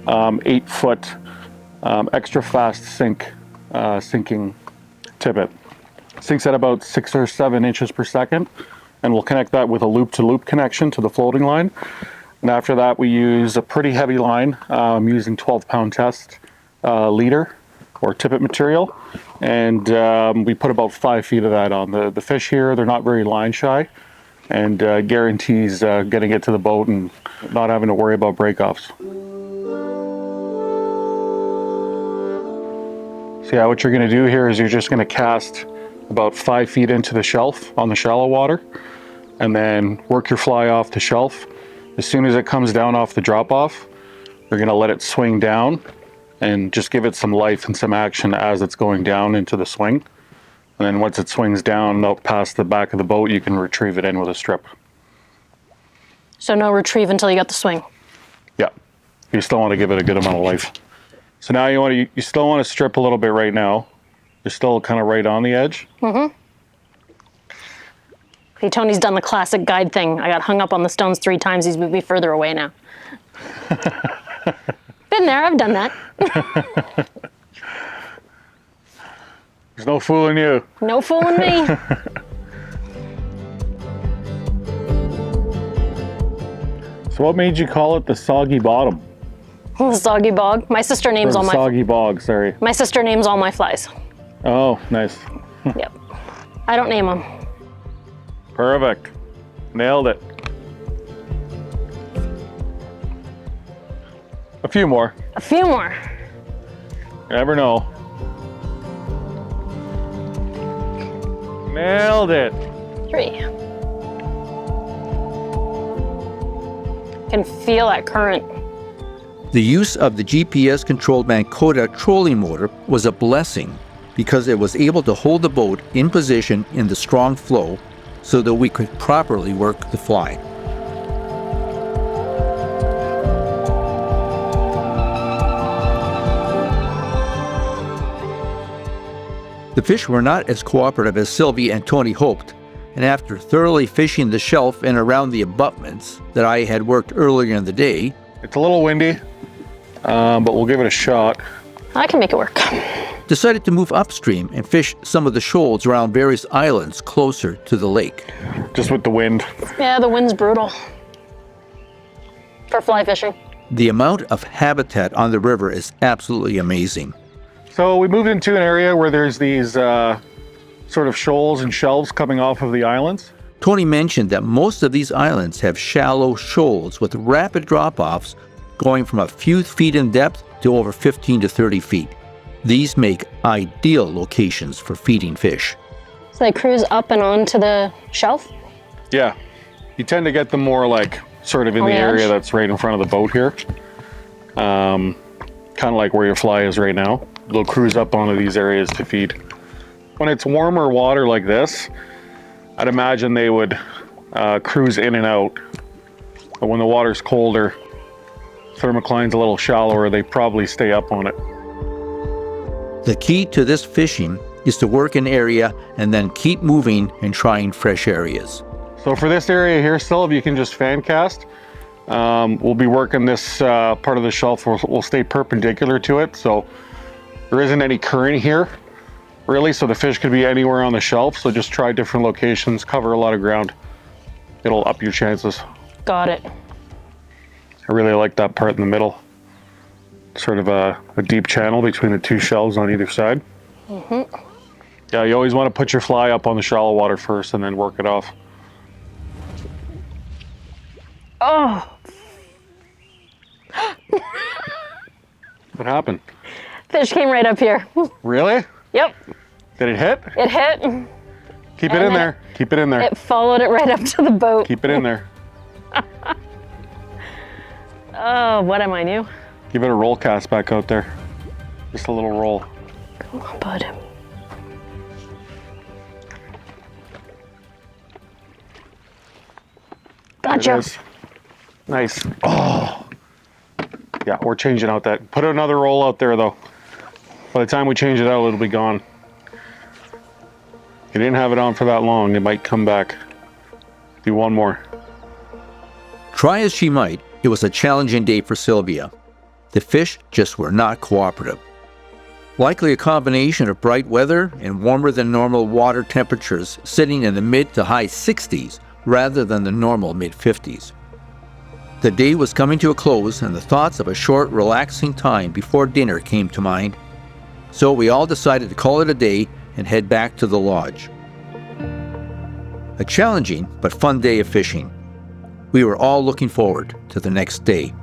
[SPEAKER 8] 8-foot extra fast sinking tippet. Sinks at about 6 or 7 inches per second, and we'll connect that with a loop-to-loop connection to the floating line. And after that, we use a pretty heavy line. I'm using 12-pound test leader or tippet material, and we put about 5 feet of that on. The fish here, they're not very line shy, and guarantees getting it to the boat and not having to worry about breakoffs. So yeah, what you're going to do here is you're just going to cast about 5 feet into the shelf on the shallow water, and then work your fly off the shelf. As soon as it comes down off the drop off, you're going to let it swing down and just give it some life and some action as it's going down into the swing. And then once it swings down out past the back of the boat, you can retrieve it in with a strip.
[SPEAKER 4] So no retrieve until you got the swing.
[SPEAKER 8] Yeah, you still want to give it a good amount of life. So now you still want to strip a little bit right now. You're still kind of right on the edge.
[SPEAKER 4] Mm-hmm. Hey, Tony's done the classic guide thing. I got hung up on the stones 3 times. He's moved me further away now. Been there, I've done that.
[SPEAKER 8] There's no fooling you.
[SPEAKER 4] No fooling me.
[SPEAKER 8] So what made you call it the Soggy Bottom?
[SPEAKER 4] The Soggy Bog. My sister names all my
[SPEAKER 8] Soggy Bog, sorry.
[SPEAKER 4] My sister names all my flies.
[SPEAKER 8] Oh, nice.
[SPEAKER 4] Yep. I don't name them.
[SPEAKER 8] Perfect. Nailed it. A few more.
[SPEAKER 4] A few more.
[SPEAKER 8] You never know. Nailed it.
[SPEAKER 4] 3. Can feel that current.
[SPEAKER 1] The use of the GPS-controlled Mancoda trolling motor was a blessing because it was able to hold the boat in position in the strong flow so that we could properly work the fly. The fish were not as cooperative as Sylvie and Tony hoped, and after thoroughly fishing the shelf and around the abutments that I had worked earlier in the day,
[SPEAKER 8] it's a little windy, but we'll give it a shot.
[SPEAKER 4] I can make it work.
[SPEAKER 1] decided to move upstream and fish some of the shoals around various islands closer to the lake.
[SPEAKER 8] Just with the wind.
[SPEAKER 4] Yeah, the wind's brutal for fly fishing.
[SPEAKER 1] The amount of habitat on the river is absolutely amazing.
[SPEAKER 8] So we moved into an area where there's these sort of shoals and shelves coming off of the islands.
[SPEAKER 1] Tony mentioned that most of these islands have shallow shoals with rapid drop-offs going from a few feet in depth to over 15 to 30 feet. These make ideal locations for feeding fish.
[SPEAKER 4] So they cruise up and onto the shelf?
[SPEAKER 8] Yeah, you tend to get them more like sort of in
[SPEAKER 4] On
[SPEAKER 8] the
[SPEAKER 4] the
[SPEAKER 8] area
[SPEAKER 4] edge?
[SPEAKER 8] that's right in front of the boat here. Kind of like where your fly is right now. They'll cruise up onto these areas to feed. When it's warmer water like this, I'd imagine they would cruise in and out. But when the water's colder, thermocline's a little shallower, they probably stay up on it.
[SPEAKER 1] The key to this fishing is to work an area and then keep moving and trying fresh areas.
[SPEAKER 8] So for this area here, still, if you can just fan cast, we'll be working this part of the shelf. We'll stay perpendicular to it, so there isn't any current here, really, so the fish could be anywhere on the shelf. So just try different locations, cover a lot of ground. It'll up your chances.
[SPEAKER 4] Got it.
[SPEAKER 8] I really like that part in the middle. Sort of a deep channel between the two shelves on either side.
[SPEAKER 4] Mm-hmm.
[SPEAKER 8] Yeah, you always want to put your fly up on the shallow water first and then work it off.
[SPEAKER 4] Oh,
[SPEAKER 8] What happened?
[SPEAKER 4] fish came right up here.
[SPEAKER 8] Really?
[SPEAKER 4] Yep,
[SPEAKER 8] Did it hit?
[SPEAKER 4] it hit.
[SPEAKER 8] Keep it
[SPEAKER 4] And
[SPEAKER 8] in
[SPEAKER 4] then
[SPEAKER 8] there. Keep it in there.
[SPEAKER 4] It followed it right up to the boat.
[SPEAKER 8] Keep it in there.
[SPEAKER 4] Oh, what am I new?
[SPEAKER 8] Give it a roll cast back out there. Just a little roll.
[SPEAKER 4] Come on, bud.
[SPEAKER 8] There it
[SPEAKER 4] Gotcha.
[SPEAKER 8] is. Nice. Oh. Yeah, we're changing out that. Put another roll out there though. By the time we change it out, it'll be gone. You didn't have it on for that long. It might come back. Do one more.
[SPEAKER 1] Try as she might, it was a challenging day for Sylvia. The fish just were not cooperative. Likely a combination of bright weather and warmer than normal water temperatures sitting in the mid to high 60s rather than the normal mid 50s. The day was coming to a close and the thoughts of a short, relaxing time before dinner came to mind. So we all decided to call it a day and head back to the lodge. A challenging but fun day of fishing. We were all looking forward to the next day.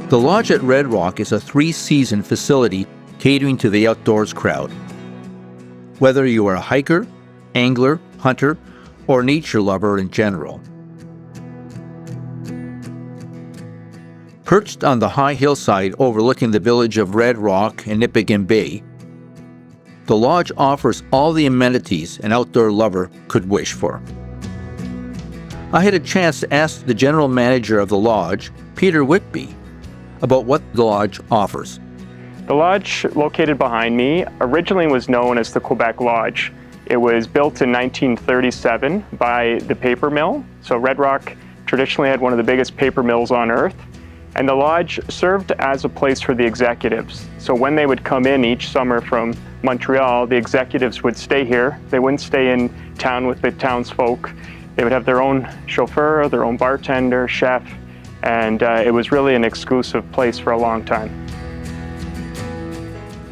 [SPEAKER 1] The lodge at Red Rock is a 3-season facility catering to the outdoors crowd. Whether you are a hiker, angler, hunter, or nature lover in general. Perched on the high hillside overlooking the village of Red Rock and Nipigon Bay, the lodge offers all the amenities an outdoor lover could wish for. I had a chance to ask the general manager of the lodge, Peter Whitby, about what the lodge offers.
[SPEAKER 10] The lodge located behind me originally was known as the Quebec Lodge. It was built in 1937 by the paper mill. So Red Rock traditionally had one of the biggest paper mills on earth. And the lodge served as a place for the executives. So when they would come in each summer from Montreal, the executives would stay here. They wouldn't stay in town with the townsfolk. They would have their own chauffeur, their own bartender, chef, and it was really an exclusive place for a long time.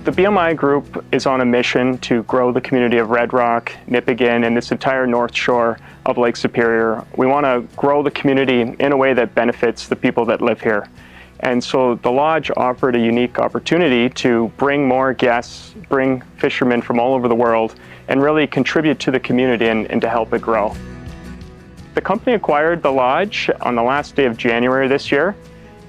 [SPEAKER 10] The BMI Group is on a mission to grow the community of Red Rock, Nipigon, and this entire north shore of Lake Superior. We want to grow the community in a way that benefits the people that live here. And so the lodge offered a unique opportunity to bring more guests, bring fishermen from all over the world, and really contribute to the community and to help it grow. The company acquired the lodge on the last day of January this year.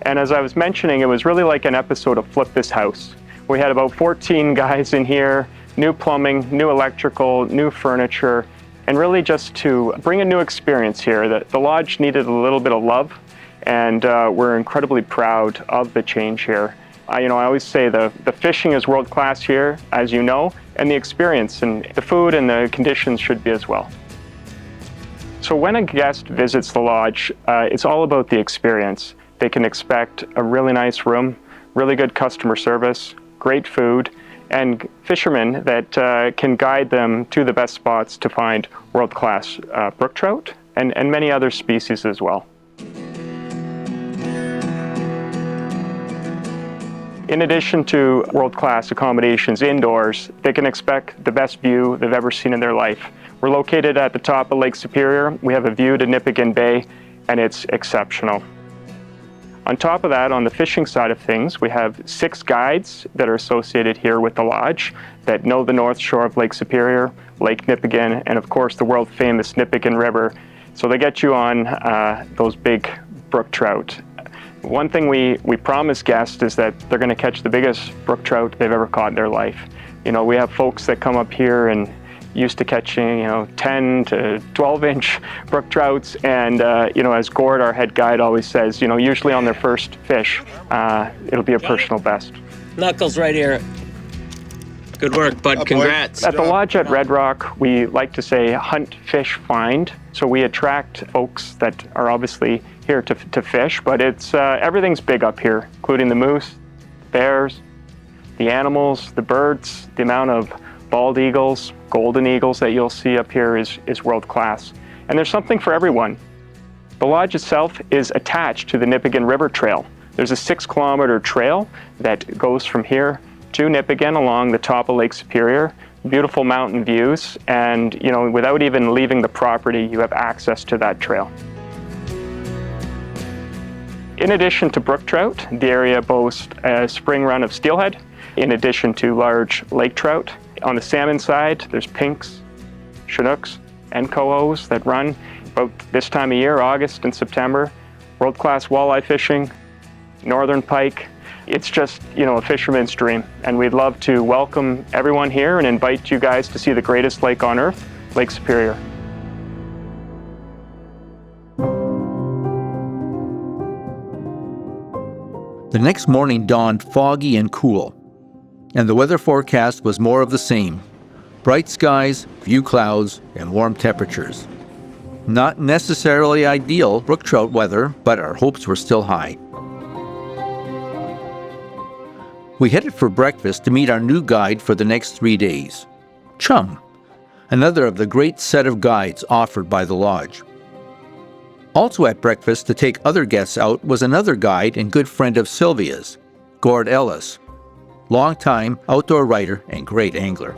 [SPEAKER 10] And as I was mentioning, it was really like an episode of Flip This House. We had about 14 guys in here, new plumbing, new electrical, new furniture, and really just to bring a new experience here. The lodge needed a little bit of love, and we're incredibly proud of the change here. I always say the fishing is world class here, as you know, and the experience and the food and the conditions should be as well. So when a guest visits the lodge, it's all about the experience. They can expect a really nice room, really good customer service, great food, and fishermen that can guide them to the best spots to find world-class brook trout and many other species as well. In addition to world-class accommodations indoors, they can expect the best view they've ever seen in their life. We're located at the top of Lake Superior. We have a view to Nipigon Bay, and it's exceptional. On top of that, on the fishing side of things, we have 6 guides that are associated here with the lodge that know the north shore of Lake Superior, Lake Nipigon, and of course the world-famous Nipigon River. So they get you on those big brook trout. One thing we promise guests is that they're going to catch the biggest brook trout they've ever caught in their life. We have folks that come up here and used to catching 10 to 12-inch brook trouts, and as Gord, our head guide, always says, usually on their first fish, it'll be a personal best.
[SPEAKER 9] Knuckles right here. Good work, bud. Congrats.
[SPEAKER 10] At the lodge at Red Rock, we like to say hunt, fish, find. So we attract folks that are obviously here to fish, but it's everything's big up here, including the moose, bears, the animals, the birds. The amount of bald eagles, golden eagles that you'll see up here is world class. And there's something for everyone. The lodge itself is attached to the Nipigon River Trail. There's a 6-kilometer trail that goes from here to Nipigon along the top of Lake Superior. Beautiful mountain views, and without even leaving the property, you have access to that trail. In addition to brook trout, the area boasts a spring run of steelhead, in addition to large lake trout. On the salmon side, there's pinks, chinooks, and cohos that run about this time of year, August and September. World-class walleye fishing, northern pike. It's just, a fisherman's dream. And we'd love to welcome everyone here and invite you guys to see the greatest lake on earth, Lake Superior.
[SPEAKER 1] The next morning dawned foggy and cool, and the weather forecast was more of the same. Bright skies, few clouds, and warm temperatures. Not necessarily ideal brook trout weather, but our hopes were still high. We headed for breakfast to meet our new guide for the next 3 days, Chum, another of the great set of guides offered by the lodge. Also at breakfast to take other guests out was another guide and good friend of Sylvia's, Gord Ellis, longtime outdoor writer and great angler.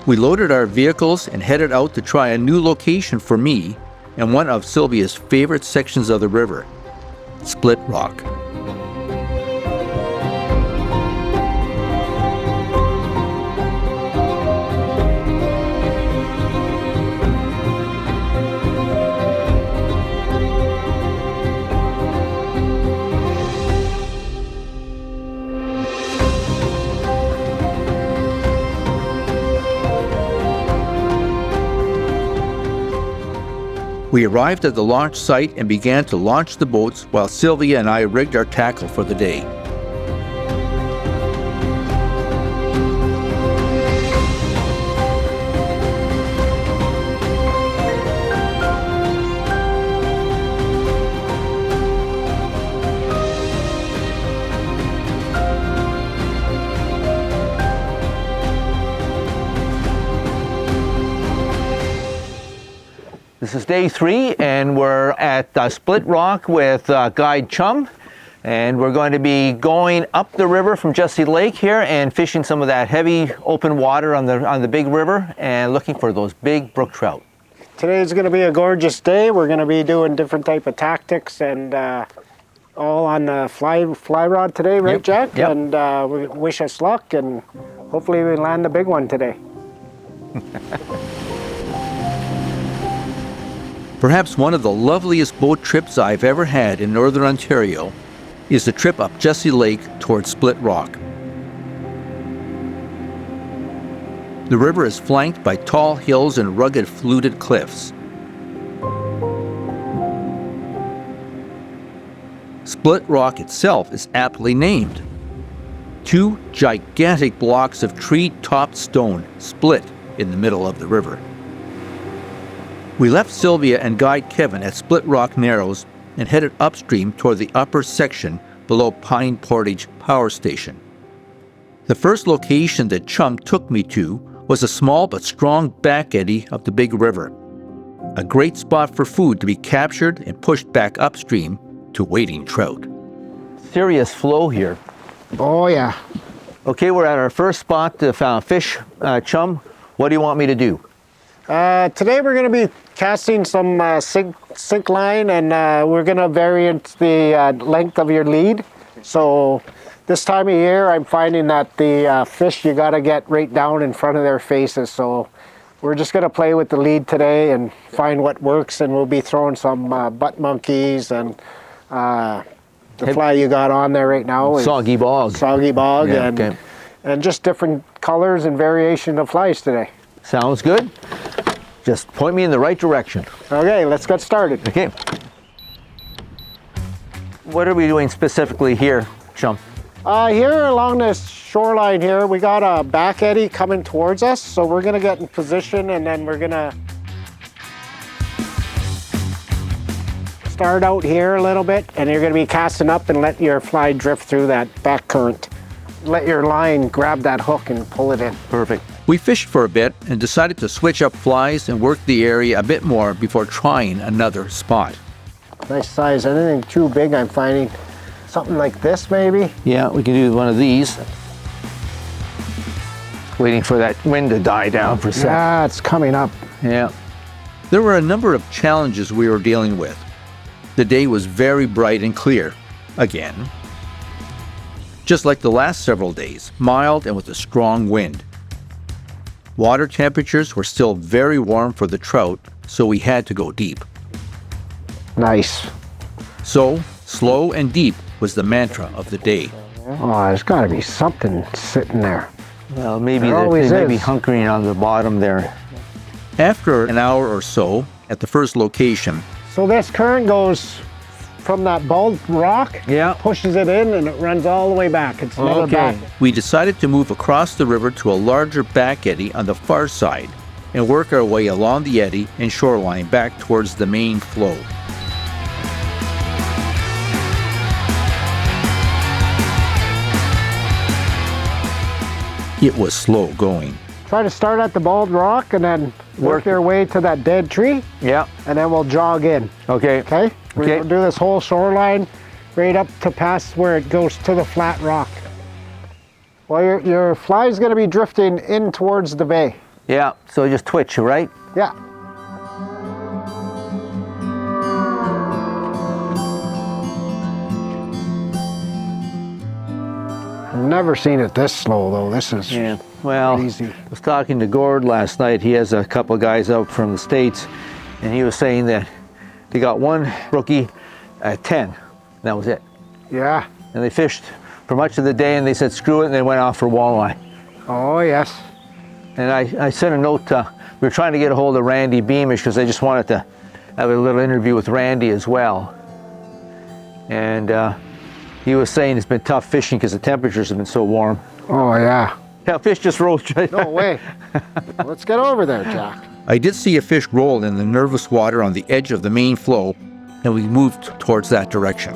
[SPEAKER 1] We loaded our vehicles and headed out to try a new location for me and one of Sylvia's favorite sections of the river, Split Rock. We arrived at the launch site and began to launch the boats while Sylvia and I rigged our tackle for the day. This is day 3, and we're at Split Rock with guide Chum, and we're going to be going up the river from Jesse Lake here and fishing some of that heavy open water on the big river and looking for those big brook trout.
[SPEAKER 3] Today's going to be a gorgeous day. We're going to be doing different type of tactics and all on the fly rod today, right, Jack?
[SPEAKER 1] Yep.
[SPEAKER 3] And we wish us luck, and hopefully we land a big one today.
[SPEAKER 1] Perhaps one of the loveliest boat trips I've ever had in Northern Ontario is the trip up Jesse Lake towards Split Rock. The river is flanked by tall hills and rugged fluted cliffs. Split Rock itself is aptly named. 2 gigantic blocks of tree-topped stone split in the middle of the river. We left Sylvia and guide Kevin at Split Rock Narrows and headed upstream toward the upper section below Pine Portage Power Station. The first location that Chum took me to was a small but strong back eddy of the big river. A great spot for food to be captured and pushed back upstream to waiting trout. Serious flow here.
[SPEAKER 3] Oh yeah.
[SPEAKER 1] Okay, we're at our first spot to fish. Chum, what do you want me to do?
[SPEAKER 3] Today we're going to be casting some sink line, and we're going to vary the length of your lead. So this time of year I'm finding that the fish, you got to get right down in front of their faces. So we're just going to play with the lead today and find what works, and we'll be throwing some butt monkeys and the fly you got on there right now is
[SPEAKER 1] Soggy Bog.
[SPEAKER 3] Soggy Bog,
[SPEAKER 1] Yeah,
[SPEAKER 3] and,
[SPEAKER 1] okay.
[SPEAKER 3] and just different colors and variation of flies today.
[SPEAKER 1] Sounds good. Just point me in the right direction.
[SPEAKER 3] Okay, let's get started.
[SPEAKER 1] Okay. What are we doing specifically here, Chum?
[SPEAKER 3] Here along this shoreline here, we got a back eddy coming towards us, so we're gonna get in position, and then we're gonna start out here a little bit, and you're gonna be casting up and let your fly drift through that back current. Let your line grab that hook and pull it in.
[SPEAKER 1] Perfect. We fished for a bit and decided to switch up flies and work the area a bit more before trying another spot.
[SPEAKER 3] Nice size. Anything too big, I'm finding something like this maybe.
[SPEAKER 1] Yeah, we can do one of these. Waiting for that wind to die down for a second.
[SPEAKER 3] Yeah, it's coming up.
[SPEAKER 1] Yeah. There were a number of challenges we were dealing with. The day was very bright and clear, again. Just like the last several days, mild and with a strong wind. Water temperatures were still very warm for the trout, so we had to go deep.
[SPEAKER 3] Nice.
[SPEAKER 1] So, slow and deep was the mantra of the day.
[SPEAKER 3] Oh, there's got to be something sitting there.
[SPEAKER 1] Well, maybe
[SPEAKER 3] There always
[SPEAKER 1] they may be
[SPEAKER 3] is.
[SPEAKER 1] hunkering on the bottom there. After an hour or so, at the first location,
[SPEAKER 3] So this current goes from that bald rock,
[SPEAKER 1] Yeah.
[SPEAKER 3] pushes it in, and it runs all the way back. It's never back.
[SPEAKER 1] we decided to move across the river to a larger back eddy on the far side and work our way along the eddy and shoreline back towards the main flow. It was slow going.
[SPEAKER 3] Try to start at the bald rock and then work your way to that dead tree,
[SPEAKER 1] Yeah,
[SPEAKER 3] and then we'll jog in.
[SPEAKER 1] okay.
[SPEAKER 3] Okay? We're
[SPEAKER 1] Okay.
[SPEAKER 3] gonna do this whole shoreline right up to past where it goes to the flat rock. Well, your fly's gonna be drifting in towards the bay.
[SPEAKER 1] Yeah, so just twitch, right?
[SPEAKER 3] Yeah. I've never seen it this slow though. This is
[SPEAKER 1] Well,
[SPEAKER 3] easy.
[SPEAKER 1] I was talking to Gord last night. He has a couple of guys out from the States, and he was saying that they got one rookie at 10. That was it.
[SPEAKER 3] Yeah.
[SPEAKER 1] And they fished for much of the day, and they said screw it, and they went off for walleye.
[SPEAKER 3] Oh yes.
[SPEAKER 1] And I sent a note. We were trying to get a hold of Randy Beamish because I just wanted to have a little interview with Randy as well. And he was saying it's been tough fishing because the temperatures have been so warm.
[SPEAKER 3] Oh yeah.
[SPEAKER 1] Yeah, fish just rolled.
[SPEAKER 3] No way. Let's get over there, Jack.
[SPEAKER 1] I did see a fish roll in the nervous water on the edge of the main flow, and we moved towards that direction.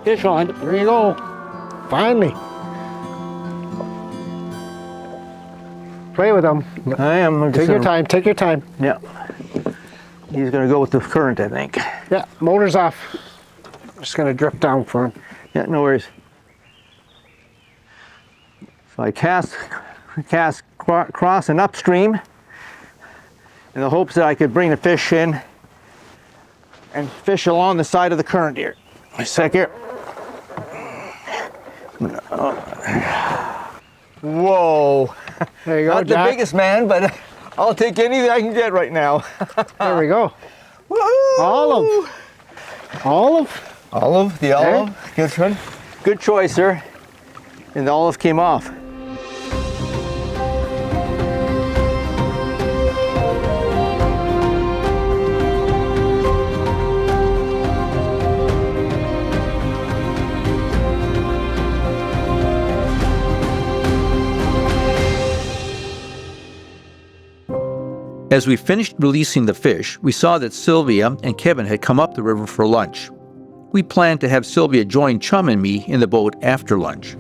[SPEAKER 3] Fish on. There you go. Finally. Play with them.
[SPEAKER 1] I am.
[SPEAKER 3] Take your time. Take your time.
[SPEAKER 1] Yeah. He's going to go with the current, I think.
[SPEAKER 3] Yeah. Motor's off. Just gonna drip down for him.
[SPEAKER 1] Yeah, no worries. So I cast cross and upstream in the hopes that I could bring the fish in and fish along the side of the current here. A sec here. Whoa.
[SPEAKER 3] There you go,
[SPEAKER 1] Not
[SPEAKER 3] Jack.
[SPEAKER 1] the biggest man, but I'll take anything I can get right now.
[SPEAKER 3] There we go.
[SPEAKER 1] Woo!
[SPEAKER 3] Olive. Olive.
[SPEAKER 1] Olive, the olive. Good one. Good choice, sir. And the olive came off. As we finished releasing the fish, we saw that Sylvia and Kevin had come up the river for lunch. We planned to have Sylvia join Chum and me in the boat after lunch.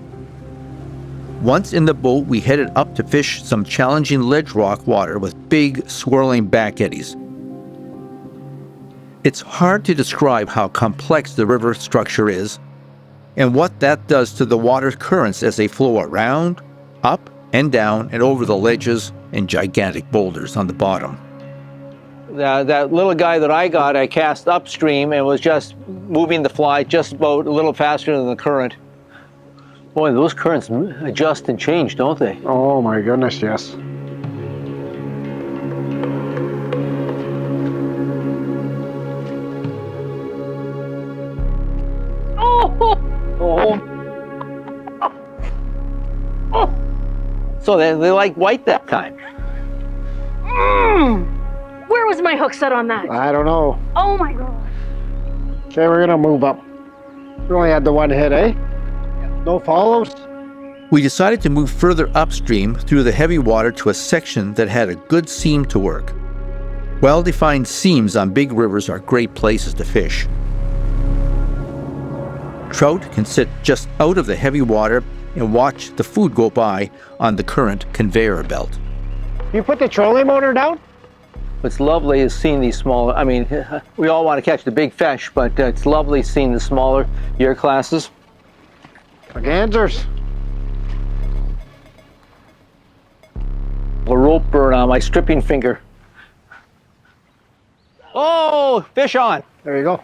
[SPEAKER 1] Once in the boat, we headed up to fish some challenging ledge rock water with big, swirling back eddies. It's hard to describe how complex the river structure is and what that does to the water currents as they flow around, up and down and over the ledges and gigantic boulders on the bottom. That little guy that I got, I cast upstream and was just moving the fly just about a little faster than the current. Boy, those currents adjust and change, don't they?
[SPEAKER 3] Oh my goodness, yes.
[SPEAKER 1] So they like white that time.
[SPEAKER 4] Where was my hook set on that?
[SPEAKER 3] I don't know.
[SPEAKER 4] Oh my god.
[SPEAKER 3] Okay, we're gonna move up. We only had the one hit, eh? No follows?
[SPEAKER 1] We decided to move further upstream through the heavy water to a section that had a good seam to work. Well-defined seams on big rivers are great places to fish. Trout can sit just out of the heavy water and watch the food go by on the current conveyor belt.
[SPEAKER 3] You put the trolling motor down?
[SPEAKER 1] What's lovely is seeing these smaller, I mean, we all want to catch the big fish, but it's lovely seeing the smaller year classes.
[SPEAKER 3] Gansers.
[SPEAKER 1] A rope burn on my stripping finger. Oh, fish on.
[SPEAKER 3] There you go.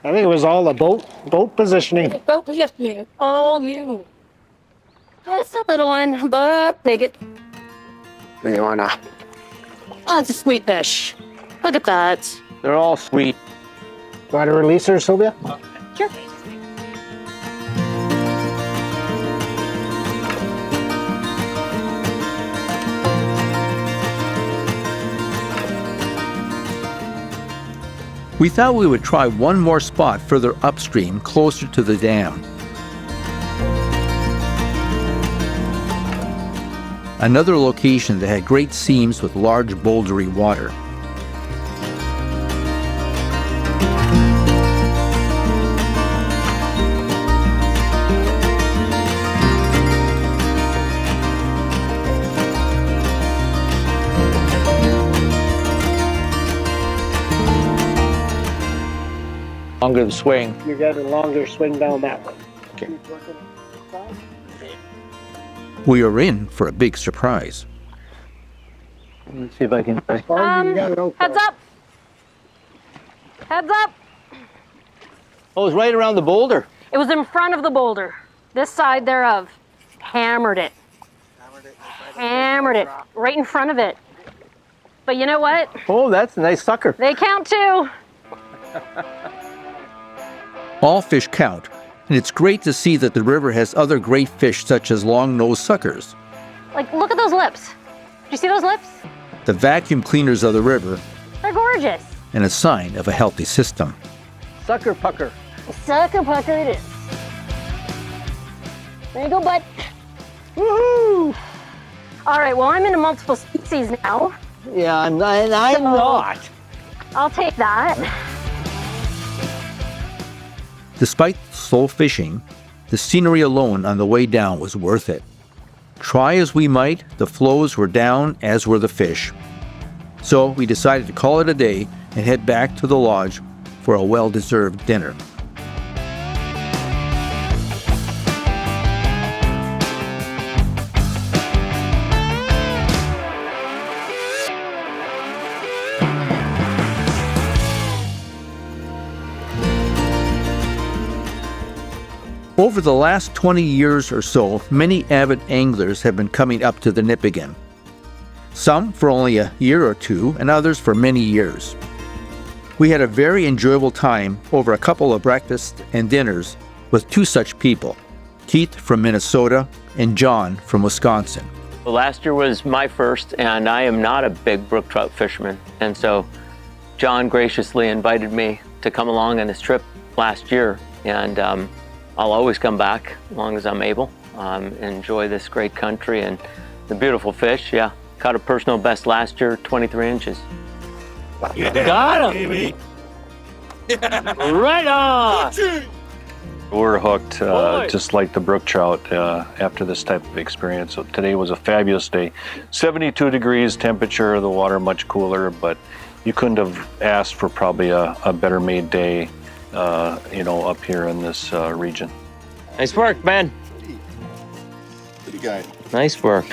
[SPEAKER 3] I think it was all the boat positioning.
[SPEAKER 4] Boat positioning. Oh, yeah. That's a little one, but take it.
[SPEAKER 3] You wanna?
[SPEAKER 4] Oh, it's a sweet fish. Look at that.
[SPEAKER 1] They're all sweet.
[SPEAKER 3] Want to release her, Sylvia?
[SPEAKER 4] Sure.
[SPEAKER 1] We thought we would try one more spot further upstream, closer to the dam. Another location that had great seams with large bouldery water. Longer the swing.
[SPEAKER 3] You get a longer swing down that way.
[SPEAKER 1] We are in for a big surprise.
[SPEAKER 9] Let's see if I can.
[SPEAKER 4] Heads up. Heads up.
[SPEAKER 9] Oh, it's right around the boulder.
[SPEAKER 4] It was in front of the boulder. This side thereof. Hammered it. Hammered it. Right in front of it. But you know what?
[SPEAKER 9] Oh, that's a nice sucker.
[SPEAKER 4] They count too.
[SPEAKER 1] All fish count, and it's great to see that the river has other great fish such as long-nosed suckers.
[SPEAKER 4] Like, look at those lips. Do you see those lips?
[SPEAKER 1] The vacuum cleaners of the river,
[SPEAKER 4] They're gorgeous.
[SPEAKER 1] and a sign of a healthy system.
[SPEAKER 9] Sucker pucker.
[SPEAKER 4] Sucker pucker it is. There you go, bud.
[SPEAKER 9] Woohoo!
[SPEAKER 4] All right, well, I'm into multiple species now.
[SPEAKER 9] Yeah, I'm not.
[SPEAKER 4] I'll take that.
[SPEAKER 1] Despite slow fishing, the scenery alone on the way down was worth it. Try as we might, the flows were down, as were the fish. So we decided to call it a day and head back to the lodge for a well-deserved dinner. Over the last 20 years or so, many avid anglers have been coming up to the Nipigon. Some for only a year or two, and others for many years. We had a very enjoyable time over a couple of breakfasts and dinners with two such people, Keith from Minnesota and John from Wisconsin.
[SPEAKER 11] Well, last year was my first, and I am not a big brook trout fisherman. And so John graciously invited me to come along on this trip last year. And I'll always come back as long as I'm able. Enjoy this great country and the beautiful fish. Yeah, caught a personal best last year, 23 inches. Got him! Right on!
[SPEAKER 12] We're hooked, just like the brook trout, after this type of experience. So today was a fabulous day. 72 degrees temperature, the water much cooler, but you couldn't have asked for probably a better made day, up here in this region.
[SPEAKER 11] Nice work, man.
[SPEAKER 6] Good guy.
[SPEAKER 11] Nice work.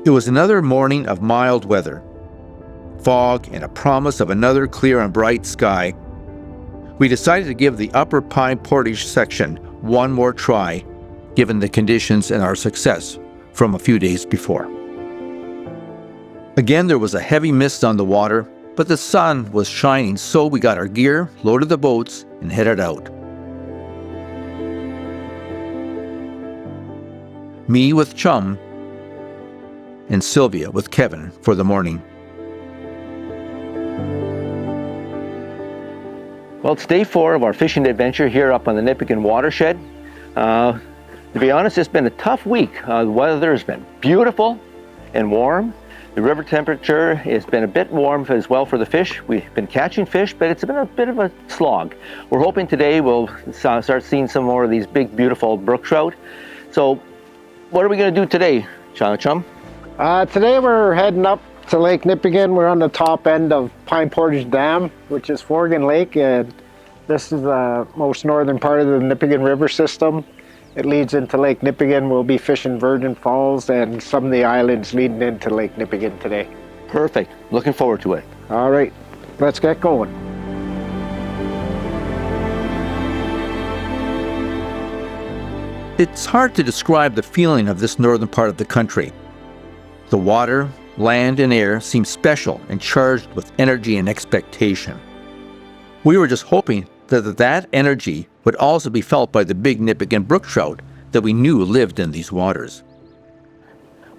[SPEAKER 1] It was another morning of mild weather, fog, and a promise of another clear and bright sky. We decided to give the Upper Pine Portage section one more try, given the conditions and our success from a few days before. Again, there was a heavy mist on the water, but the sun was shining, so we got our gear, loaded the boats, and headed out. Me with Chum, and Sylvia with Kevin for the morning.
[SPEAKER 9] Well, it's day 4 of our fishing adventure here up on the Nipigon watershed. To be honest, it's been a tough week. The weather has been beautiful and warm. The river temperature has been a bit warm as well for the fish. We've been catching fish, but it's been a bit of a slog. We're hoping today we'll start seeing some more of these big, beautiful brook trout. So what are we going to do today, Chum?
[SPEAKER 3] Today we're heading up to Lake Nipigon. We're on the top end of Pine Portage Dam, which is Forgan Lake, and this is the most northern part of the Nipigon River system. It leads into Lake Nipigon. We'll be fishing Virgin Falls and some of the islands leading into Lake Nipigon today.
[SPEAKER 9] Perfect. Looking forward to it.
[SPEAKER 3] All right, let's get going.
[SPEAKER 1] It's hard to describe the feeling of this northern part of the country. The water, land, and air seem special and charged with energy and expectation. We were just hoping that energy would also be felt by the big Nipigon brook trout that we knew lived in these waters.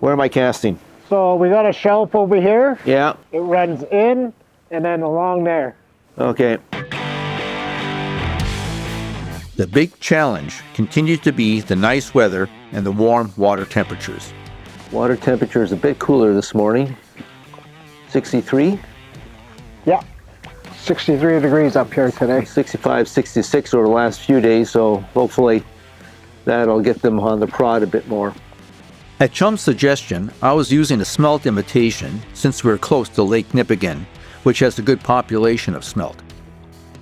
[SPEAKER 9] Where am I casting?
[SPEAKER 3] So we got a shelf over here.
[SPEAKER 9] Yeah.
[SPEAKER 3] It runs in and then along there.
[SPEAKER 9] Okay.
[SPEAKER 1] The big challenge continued to be the nice weather and the warm water temperatures.
[SPEAKER 9] Water temperature is a bit cooler this morning. 63?
[SPEAKER 3] Yeah, 63 degrees up here today.
[SPEAKER 9] 65, 66 over the last few days, so hopefully that'll get them on the prod a bit more.
[SPEAKER 1] At Chum's suggestion, I was using a smelt imitation since we were close to Lake Nipigon, which has a good population of smelt.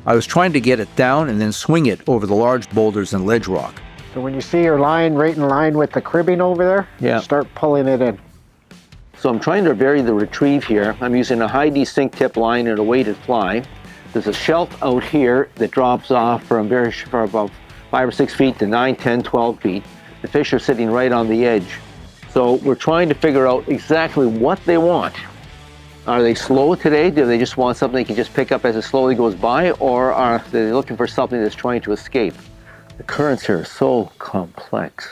[SPEAKER 1] I was trying to get it down and then swing it over the large boulders and ledge rock.
[SPEAKER 3] So when you see your line right in line with the cribbing over there,
[SPEAKER 9] Yeah.
[SPEAKER 3] start pulling it in.
[SPEAKER 9] So I'm trying to vary the retrieve here. I'm using a high desync tip line and a weighted fly. There's a shelf out here that drops off from about 5 or 6 feet to 9, 10, 12 feet. The fish are sitting right on the edge. So we're trying to figure out exactly what they want. Are they slow today? Do they just want something they can just pick up as it slowly goes by? Or are they looking for something that's trying to escape? The currents here are so complex.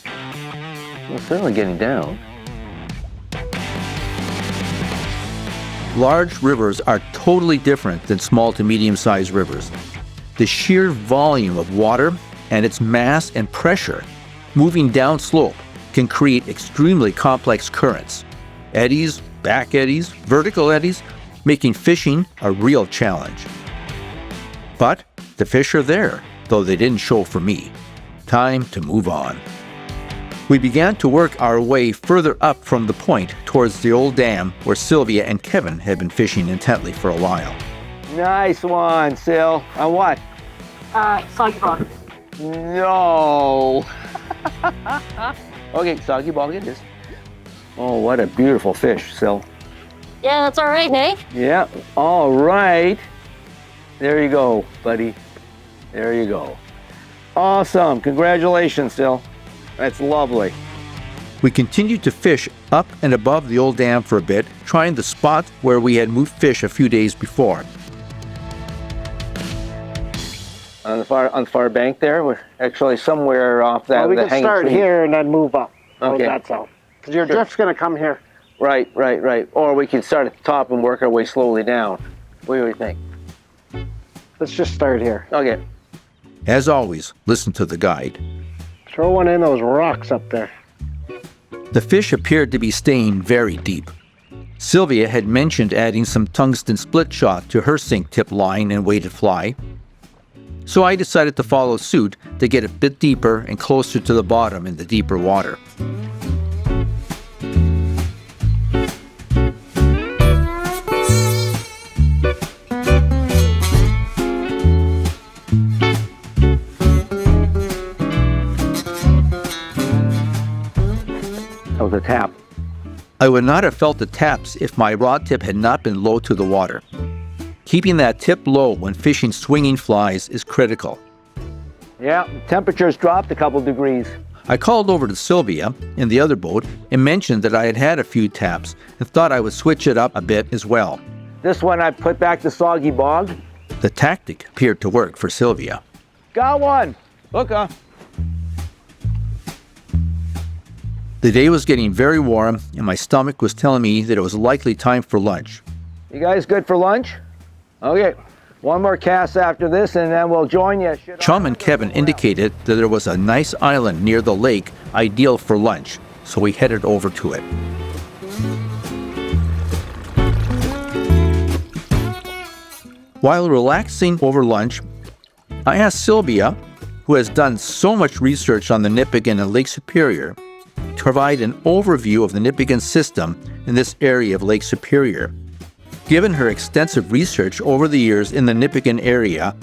[SPEAKER 9] Well, it's certainly getting down.
[SPEAKER 1] Large rivers are totally different than small to medium-sized rivers. The sheer volume of water and its mass and pressure moving downslope can create extremely complex currents. Eddies, back eddies, vertical eddies, making fishing a real challenge. But the fish are there, though they didn't show for me. Time to move on. We began to work our way further up from the point towards the old dam where Sylvia and Kevin had been fishing intently for a while.
[SPEAKER 9] Nice one, Sil. On what?
[SPEAKER 4] Soggy bottom.
[SPEAKER 9] No. Okay, soggy bog it is. Oh, what a beautiful fish, Sil.
[SPEAKER 4] Yeah, that's all right, Nate.
[SPEAKER 9] Yeah, all right. There you go, buddy. There you go. Awesome. Congratulations, Sil. That's lovely.
[SPEAKER 1] We continued to fish up and above the old dam for a bit, trying the spot where we had moved fish a few days before.
[SPEAKER 9] On the far bank there, we're actually somewhere off that.
[SPEAKER 3] Well, we
[SPEAKER 9] the
[SPEAKER 3] can
[SPEAKER 9] hanging
[SPEAKER 3] start
[SPEAKER 9] tree.
[SPEAKER 3] here and then move up.
[SPEAKER 9] Okay.
[SPEAKER 3] So that's all. Because your drift's going to come here.
[SPEAKER 9] Right. Or we can start at the top and work our way slowly down. What do you think?
[SPEAKER 3] Let's just start here.
[SPEAKER 9] Okay.
[SPEAKER 1] As always, listen to the guide.
[SPEAKER 3] Throw one in those rocks up there.
[SPEAKER 1] The fish appeared to be staying very deep. Sylvia had mentioned adding some tungsten split shot to her sink tip line and weighted fly, so I decided to follow suit to get a bit deeper and closer to the bottom in the deeper water.
[SPEAKER 9] That was a tap.
[SPEAKER 1] I would not have felt the taps if my rod tip had not been low to the water. Keeping that tip low when fishing swinging flies is critical.
[SPEAKER 9] Yeah, temperature's dropped a couple degrees.
[SPEAKER 1] I called over to Sylvia in the other boat and mentioned that I had had a few taps and thought I would switch it up a bit as well.
[SPEAKER 9] This one I put back the soggy bog.
[SPEAKER 1] The tactic appeared to work for Sylvia.
[SPEAKER 9] Got one. Look,
[SPEAKER 1] The day was getting very warm and my stomach was telling me that it was likely time for lunch.
[SPEAKER 9] You guys good for lunch? Okay, one more cast after this and then we'll join you.
[SPEAKER 1] Chum and Kevin indicated that there was a nice island near the lake ideal for lunch, so we headed over to it. While relaxing over lunch, I asked Sylvia, who has done so much research on the Nipigon and Lake Superior, to provide an overview of the Nipigon system in this area of Lake Superior. Given her extensive research over the years in the Nipigon area,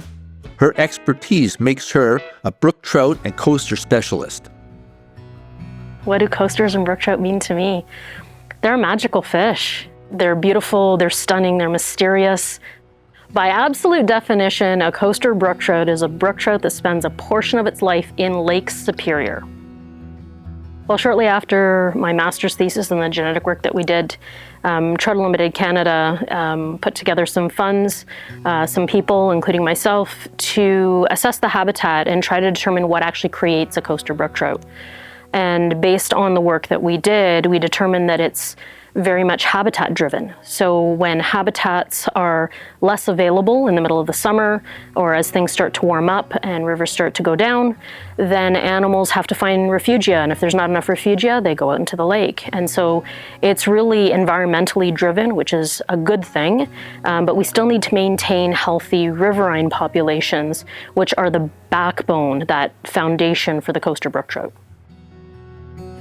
[SPEAKER 1] her expertise makes her a brook trout and coaster specialist.
[SPEAKER 4] What do coasters and brook trout mean to me? They're a magical fish. They're beautiful, they're stunning, they're mysterious. By absolute definition, a coaster brook trout is a brook trout that spends a portion of its life in Lake Superior. Well, shortly after my master's thesis and the genetic work that we did, Trout Unlimited Canada put together some funds, some people, including myself, to assess the habitat and try to determine what actually creates a coaster brook trout. And based on the work that we did, we determined that it's very much habitat driven. So when habitats are less available in the middle of the summer, or as things start to warm up and rivers start to go down, then animals have to find refugia. And if there's not enough refugia, they go out into the lake. And so it's really environmentally driven, which is a good thing. But we still need to maintain healthy riverine populations, which are the backbone, that foundation for the coaster brook trout.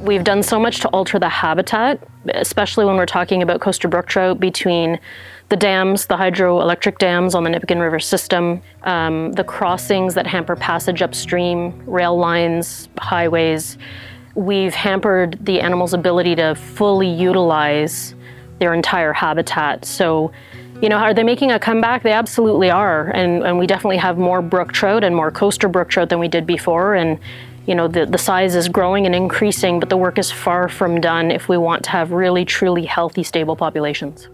[SPEAKER 4] We've done so much to alter the habitat, especially when we're talking about coastal brook trout, between the dams, the hydroelectric dams on the Nipigon River system, the crossings that hamper passage upstream, rail lines, highways. We've hampered the animals' ability to fully utilize their entire habitat. So, you know, are they making a comeback? They absolutely are. And we definitely have more brook trout and more coastal brook trout than we did before. And, you know, the size is growing and increasing, but the work is far from done if we want to have really, truly healthy, stable populations.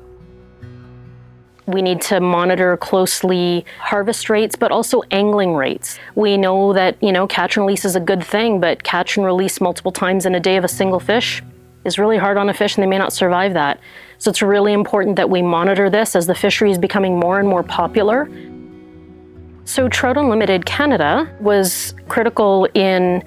[SPEAKER 4] We need to monitor closely harvest rates, but also angling rates. We know that, you know, catch and release is a good thing, but catch and release multiple times in a day of a single fish is really hard on a fish, and they may not survive that. So it's really important that we monitor this as the fishery is becoming more and more popular. So Trout Unlimited Canada was critical in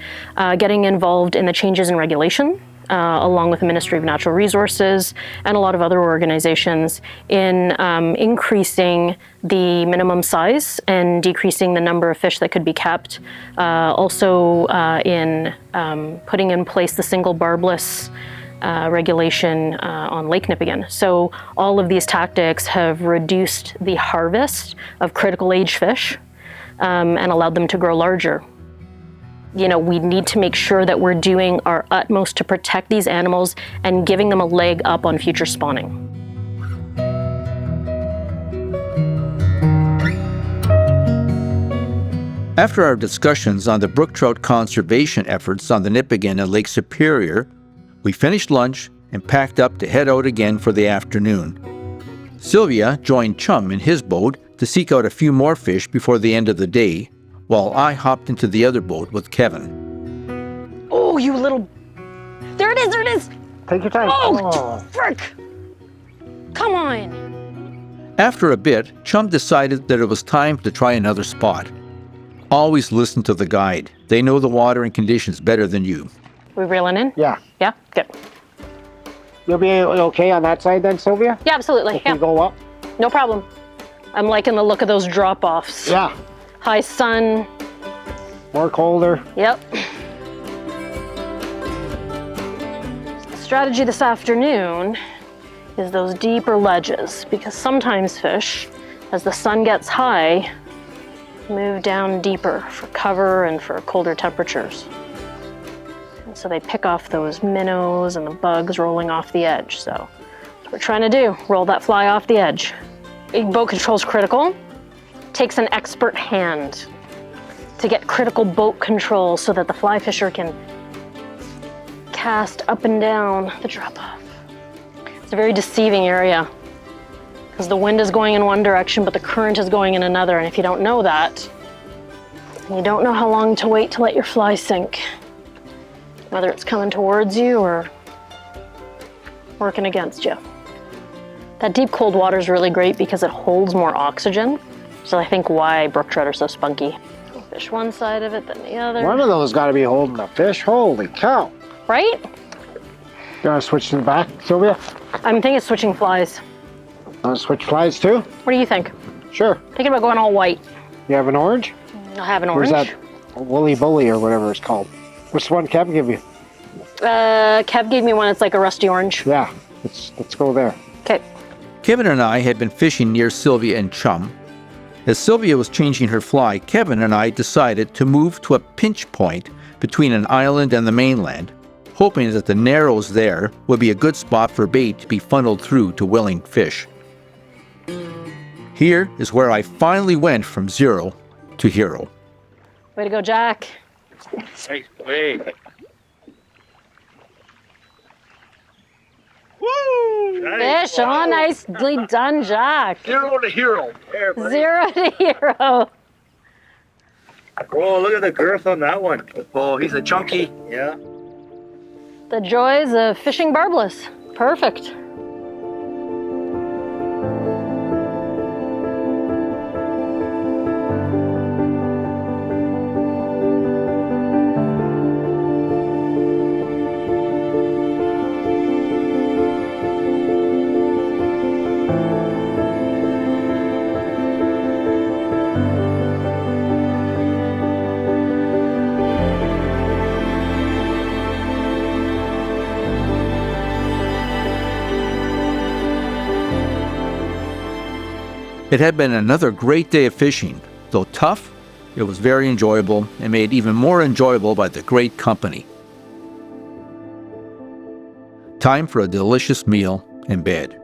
[SPEAKER 4] getting involved in the changes in regulation, along with the Ministry of Natural Resources and a lot of other organizations, in increasing the minimum size and decreasing the number of fish that could be kept. Also in putting in place the single barbless regulation on Lake Nipigon. So all of these tactics have reduced the harvest of critical age fish and allowed them to grow larger. You know, we need to make sure that we're doing our utmost to protect these animals and giving them a leg up on future spawning.
[SPEAKER 1] After our discussions on the brook trout conservation efforts on the Nipigon and Lake Superior, we finished lunch and packed up to head out again for the afternoon. Sylvia joined Chum in his boat to seek out a few more fish before the end of the day, while I hopped into the other boat with Kevin.
[SPEAKER 4] Oh, you little... There it is, there it is!
[SPEAKER 3] Take your time.
[SPEAKER 4] Oh, frick! Come on!
[SPEAKER 1] After a bit, Chum decided that it was time to try another spot. Always listen to the guide. They know the water and conditions better than you.
[SPEAKER 4] We reeling in?
[SPEAKER 3] Yeah.
[SPEAKER 4] Yeah? Good.
[SPEAKER 3] You'll be okay on that side then, Sylvia?
[SPEAKER 4] Yeah, absolutely.
[SPEAKER 3] If we go up?
[SPEAKER 4] No problem. I'm liking the look of those drop-offs.
[SPEAKER 3] Yeah.
[SPEAKER 4] High sun.
[SPEAKER 3] More colder.
[SPEAKER 4] Yep. The strategy this afternoon is those deeper ledges, because sometimes fish, as the sun gets high, move down deeper for cover and for colder temperatures. And so they pick off those minnows and the bugs rolling off the edge. So that's what we're trying to do, roll that fly off the edge. Boat control is critical. Takes an expert hand to get critical boat control so that the fly fisher can cast up and down the drop-off. It's a very deceiving area because the wind is going in one direction, but the current is going in another. And if you don't know that, you don't know how long to wait to let your fly sink, whether it's coming towards you or working against you. That deep cold water is really great because it holds more oxygen. So I think why brook trout are so spunky. Fish one side of it, then the other.
[SPEAKER 3] One of those got to be holding a fish. Holy cow.
[SPEAKER 4] Right?
[SPEAKER 3] You want to switch to the back, Sylvia?
[SPEAKER 4] I'm thinking of switching flies.
[SPEAKER 3] Want to switch flies too?
[SPEAKER 4] What do you think?
[SPEAKER 3] Sure.
[SPEAKER 4] Thinking about going all white.
[SPEAKER 3] You have an orange?
[SPEAKER 4] I'll have an
[SPEAKER 3] Or is
[SPEAKER 4] orange.
[SPEAKER 3] that a woolly bully or whatever it's called? Which one Kev give you?
[SPEAKER 4] Kev gave me one that's like a rusty orange.
[SPEAKER 3] Yeah, let's go there.
[SPEAKER 4] Okay.
[SPEAKER 1] Kevin and I had been fishing near Sylvia and Chum. As Sylvia was changing her fly, Kevin and I decided to move to a pinch point between an island and the mainland, hoping that the narrows there would be a good spot for bait to be funneled through to willing fish. Here is where I finally went from zero to hero.
[SPEAKER 4] Way to go, Jack.
[SPEAKER 12] Hey, wait.
[SPEAKER 4] Fish, oh, nicely done, Jack.
[SPEAKER 12] 0 to hero. There, buddy.
[SPEAKER 4] 0 to hero.
[SPEAKER 12] Oh, look at the girth on that one. Oh, he's a chunky. Yeah.
[SPEAKER 4] The joys of fishing barbless. Perfect.
[SPEAKER 1] It had been another great day of fishing. Though tough, it was very enjoyable and made even more enjoyable by the great company. Time for a delicious meal and bed.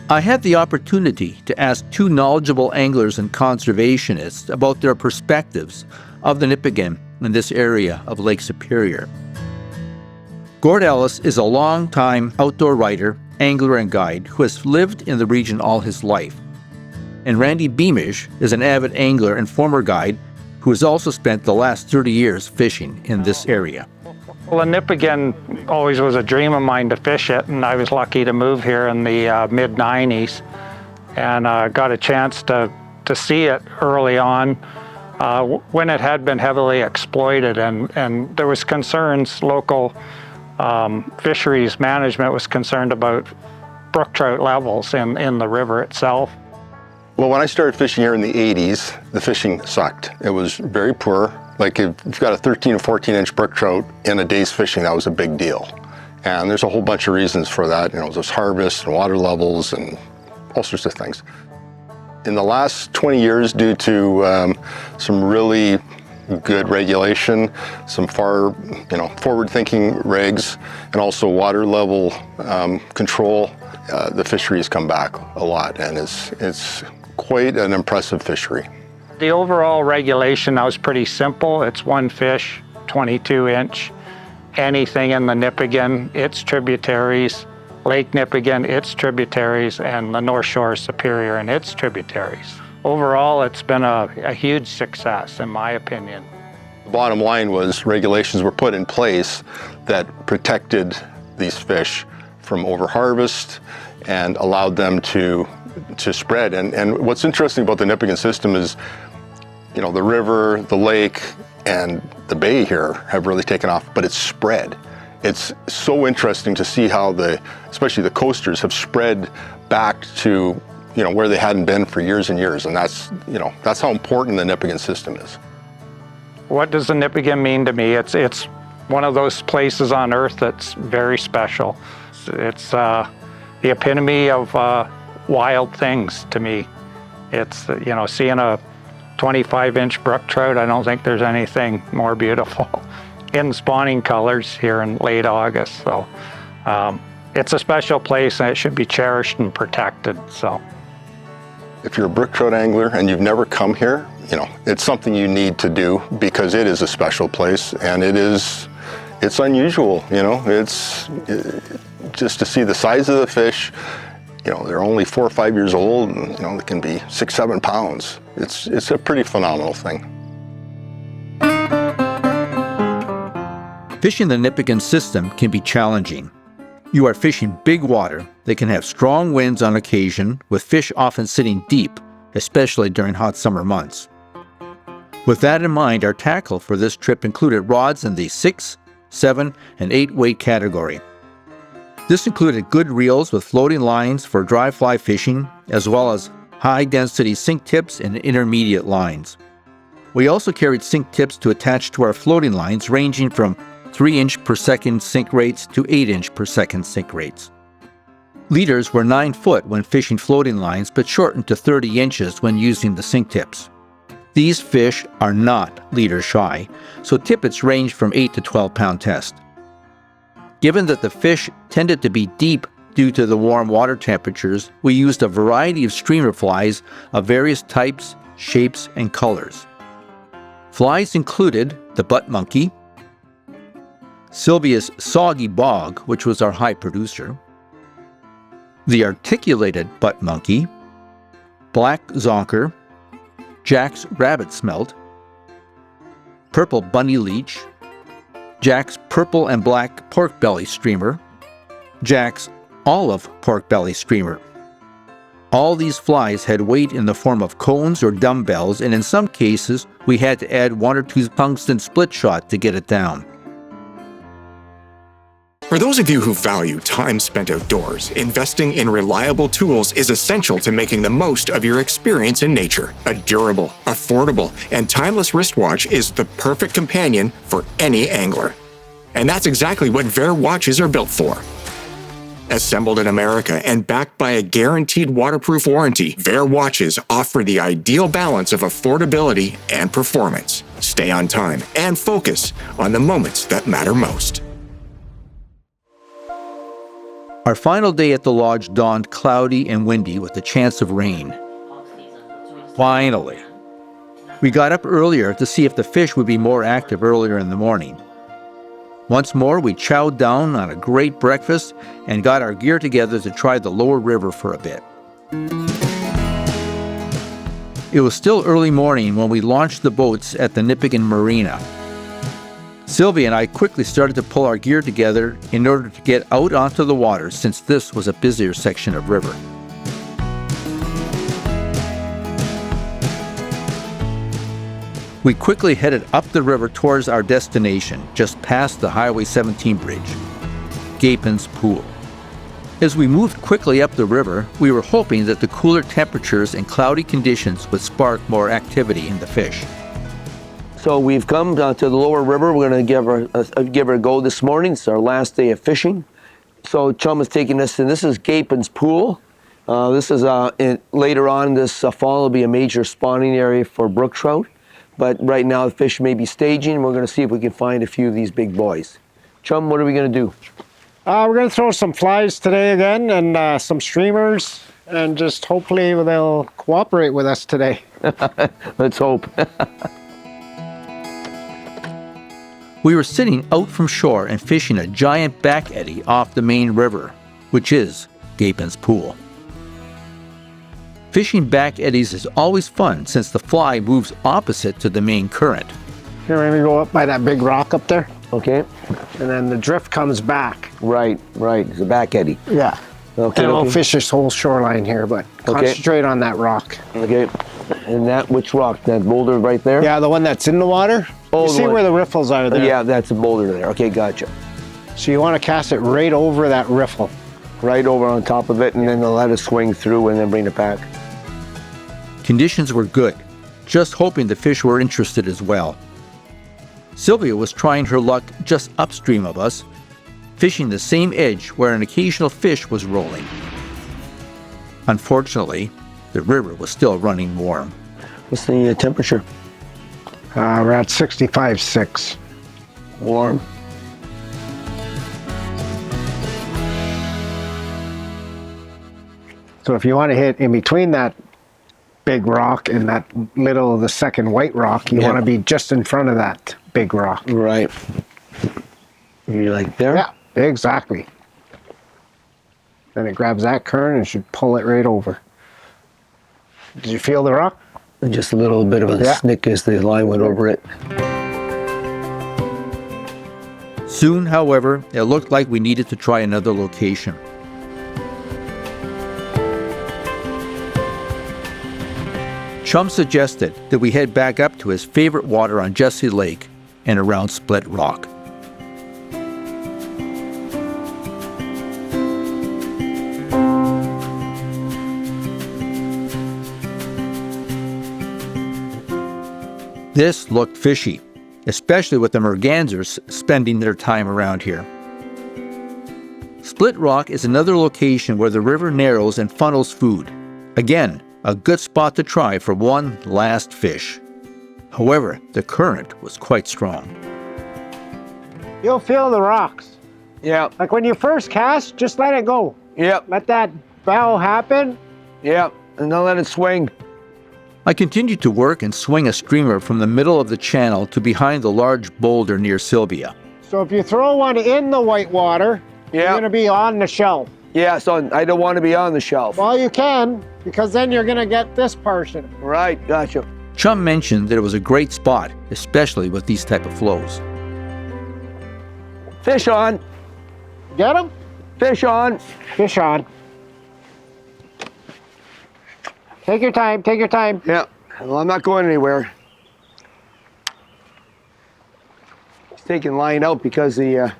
[SPEAKER 1] I had the opportunity to ask two knowledgeable anglers and conservationists about their perspectives of the Nipigon in this area of Lake Superior. Gord Ellis is a long-time outdoor writer, angler, and guide who has lived in the region all his life. And Randy Beamish is an avid angler and former guide who has also spent the last 30 years fishing in this area.
[SPEAKER 13] Well, the Nipigon always was a dream of mine to fish it, and I was lucky to move here in the mid-90s and got a chance to see it early on when it had been heavily exploited, and there was concerns. Local fisheries management was concerned about brook trout levels in the river itself.
[SPEAKER 14] Well, when I started fishing here in the 80s, the fishing sucked. It was very poor. Like if you've got a 13 or 14 inch brook trout in a day's fishing, that was a big deal. And there's a whole bunch of reasons for that. You know, there's harvest and water levels and all sorts of things. In the last 20 years, due to some really good regulation, some forward-thinking regs, and also water level control, the fishery has come back a lot, and it's quite an impressive fishery.
[SPEAKER 13] The overall regulation now is pretty simple. It's one fish, 22 inch. Anything in the Nipigon, its tributaries, Lake Nipigon, its tributaries, and the North Shore Superior and its tributaries. Overall, it's been a huge success, in my opinion.
[SPEAKER 14] The bottom line was regulations were put in place that protected these fish from overharvest and allowed them to spread. And what's interesting about the Nipigon system is, you know, the river, the lake, and the bay here have really taken off, but it's spread. It's so interesting to see how especially the coasters have spread back to, you know, where they hadn't been for years and years, and that's how important the Nipigon system is.
[SPEAKER 13] What does the Nipigon mean to me? It's one of those places on earth that's very special. It's the epitome of wild things to me. It's, you know, seeing a 25-inch brook trout, I don't think there's anything more beautiful in spawning colors here in late August. So it's a special place, and it should be cherished and protected. So
[SPEAKER 14] if you're a brook trout angler and you've never come here, you know, it's something you need to do because it is a special place, and it's unusual. You know, it's just to see the size of the fish. You know, they're only 4 or 5 years old, and, you know, they can be 6-7 pounds. It's a pretty phenomenal thing.
[SPEAKER 1] Fishing the Nipigon system can be challenging. You are fishing big water that can have strong winds on occasion, with fish often sitting deep, especially during hot summer months. With that in mind, our tackle for this trip included rods in the 6, 7, and 8 weight category. This included good reels with floating lines for dry fly fishing, as well as high-density sink tips and intermediate lines. We also carried sink tips to attach to our floating lines, ranging from 3-inch per second sink rates to 8-inch per second sink rates. Leaders were 9 foot when fishing floating lines, but shortened to 30 inches when using the sink tips. These fish are not leader shy, so tippets range from 8 to 12 pound test. Given that the fish tended to be deep due to the warm water temperatures, we used a variety of streamer flies of various types, shapes, and colors. Flies included the butt monkey, Sylvia's soggy bog, which was our high producer, the articulated butt monkey, black zonker, Jack's rabbit smelt, purple bunny leech, Jack's purple and black pork belly streamer, Jack's olive pork belly streamer. All these flies had weight in the form of cones or dumbbells, and in some cases we had to add 1 or 2 tungsten split shot to get it down.
[SPEAKER 15] For those of you who value time spent outdoors, investing in reliable tools is essential to making the most of your experience in nature. A durable, affordable, and timeless wristwatch is the perfect companion for any angler. And that's exactly what Vair watches are built for. Assembled in America and backed by a guaranteed waterproof warranty, Vair watches offer the ideal balance of affordability and performance. Stay on time and focus on the moments that matter most.
[SPEAKER 1] Our final day at the lodge dawned cloudy and windy with a chance of rain. Finally. We got up earlier to see if the fish would be more active earlier in the morning. Once more, we chowed down on a great breakfast and got our gear together to try the lower river for a bit. It was still early morning when we launched the boats at the Nipigon Marina. Sylvia and I quickly started to pull our gear together in order to get out onto the water since this was a busier section of river. We quickly headed up the river towards our destination, just past the Highway 17 bridge, Gapin's Pool. As we moved quickly up the river, we were hoping that the cooler temperatures and cloudy conditions would spark more activity in the fish.
[SPEAKER 2] So we've come to the lower river. We're going to give her a go this morning. It's our last day of fishing. So Chum is taking us, and this is Gapin's Pool. This is later on this fall will be a major spawning area for brook trout. But right now the fish may be staging. We're going to see if we can find a few of these big boys. Chum, what are we going to do?
[SPEAKER 3] We're going to throw some flies today again and some streamers, and just hopefully they'll cooperate with us today.
[SPEAKER 2] Let's hope.
[SPEAKER 1] We were sitting out from shore and fishing a giant back eddy off the main river, which is Gapin's Pool. Fishing back eddies is always fun since the fly moves opposite to the main current.
[SPEAKER 3] Here, we're going to go up by that big rock up there.
[SPEAKER 2] Okay.
[SPEAKER 3] And then the drift comes back.
[SPEAKER 2] Right. It's a back eddy.
[SPEAKER 3] Yeah.
[SPEAKER 2] Okay.
[SPEAKER 3] And we'll fish this whole shoreline here, but concentrate on that rock.
[SPEAKER 2] Okay. And which rock? That boulder right there?
[SPEAKER 3] Yeah, the one that's in the water.
[SPEAKER 2] Oh,
[SPEAKER 3] you see where the riffles are there?
[SPEAKER 2] Yeah, that's a boulder there. Okay, gotcha.
[SPEAKER 3] So you want to cast it right over that riffle.
[SPEAKER 2] Right over on top of it, and then they'll let it swing through and then bring it back.
[SPEAKER 1] Conditions were good, just hoping the fish were interested as well. Sylvia was trying her luck just upstream of us, fishing the same edge where an occasional fish was rolling. Unfortunately, the river was still running warm.
[SPEAKER 2] What's the temperature?
[SPEAKER 3] We're at 65.6.
[SPEAKER 2] Warm.
[SPEAKER 3] So if you want to hit in between that big rock and that little, the second white rock, you want to be just in front of that big rock.
[SPEAKER 2] Right. You're like there?
[SPEAKER 3] Yeah, exactly. Then it grabs that current and should pull it right over. Did you feel the rock?
[SPEAKER 2] Just a little bit of a snick as the line went over it.
[SPEAKER 1] Soon, however, it looked like we needed to try another location. Chum suggested that we head back up to his favorite water on Jesse Lake and around Split Rock. This looked fishy, especially with the mergansers spending their time around here. Split Rock is another location where the river narrows and funnels food. Again, a good spot to try for one last fish. However, the current was quite strong.
[SPEAKER 3] You'll feel the rocks.
[SPEAKER 2] Yeah.
[SPEAKER 3] Like when you first cast, just let it go.
[SPEAKER 2] Yep.
[SPEAKER 3] Let that bow happen.
[SPEAKER 2] Yep. And then let it swing.
[SPEAKER 1] I continued to work and swing a streamer from the middle of the channel to behind the large boulder near Sylvia.
[SPEAKER 3] So if you throw one in the white water, you're going to be on the shelf.
[SPEAKER 2] Yeah, so I don't want to be on the shelf.
[SPEAKER 3] Well, you can, because then you're going to get this portion.
[SPEAKER 2] Right, gotcha.
[SPEAKER 1] Chum mentioned that it was a great spot, especially with these type of flows.
[SPEAKER 2] Fish on.
[SPEAKER 3] Get him?
[SPEAKER 2] Fish on.
[SPEAKER 3] Fish on. Take your time, take your time.
[SPEAKER 2] Yeah, well, I'm not going anywhere. He's taking line out because the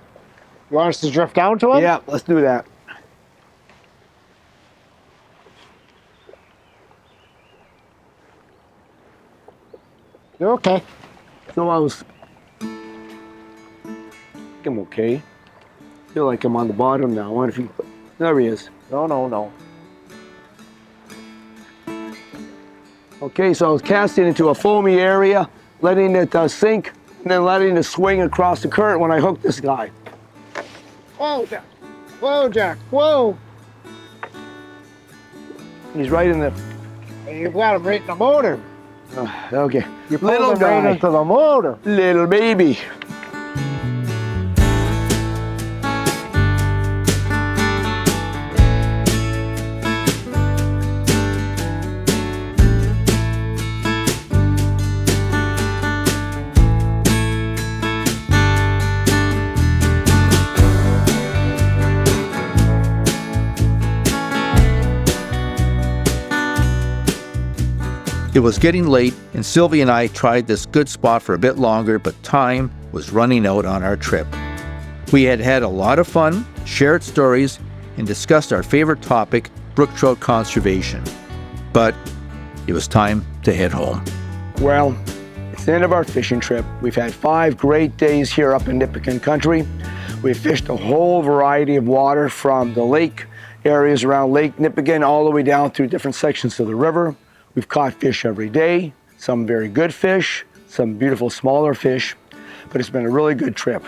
[SPEAKER 3] You want us to drift down to him?
[SPEAKER 2] Yeah, let's do that.
[SPEAKER 3] You're okay.
[SPEAKER 2] So I think I'm okay. Feel like I'm on the bottom now. I wonder if he, there he is.
[SPEAKER 3] No.
[SPEAKER 2] Okay, so I was casting into a foamy area, letting it sink, and then letting it swing across the current when I hooked this guy.
[SPEAKER 3] Whoa, Jack. Whoa, Jack. Whoa.
[SPEAKER 2] He's right in the...
[SPEAKER 3] You've got him right in the motor.
[SPEAKER 2] Okay.
[SPEAKER 3] You pulled him right into the motor.
[SPEAKER 2] Little baby.
[SPEAKER 1] It was getting late, and Sylvia and I tried this good spot for a bit longer, but time was running out on our trip. We had had a lot of fun, shared stories, and discussed our favorite topic, brook trout conservation. But it was time to head home.
[SPEAKER 2] Well, it's the end of our fishing trip. We've had 5 great days here up in Nipigon country. We've fished a whole variety of water from the lake areas around Lake Nipigon all the way down through different sections of the river. We've caught fish every day, some very good fish, some beautiful smaller fish, but it's been a really good trip.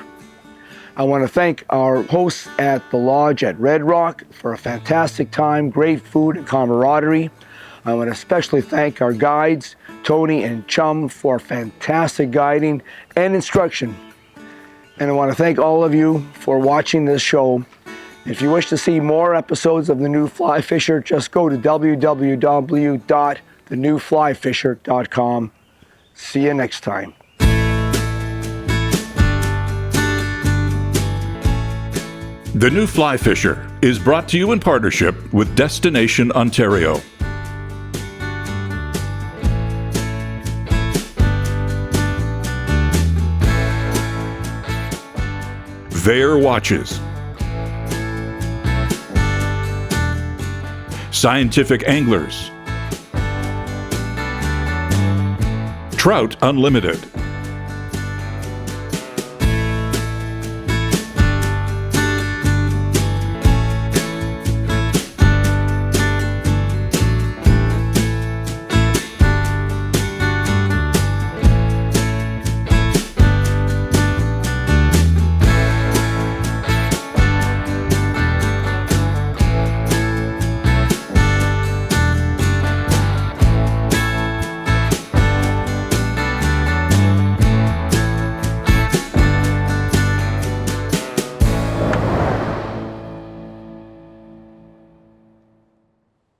[SPEAKER 2] I want to thank our hosts at the lodge at Red Rock for a fantastic time, great food and camaraderie. I want to especially thank our guides, Tony and Chum, for fantastic guiding and instruction. And I want to thank all of you for watching this show. If you wish to see more episodes of The New Fly Fisher, just go to www.thenewflyfisher.com. See you next time.
[SPEAKER 7] The New Fly Fisher is brought to you in partnership with Destination Ontario. Vair Watches. Scientific Anglers. Trout Unlimited.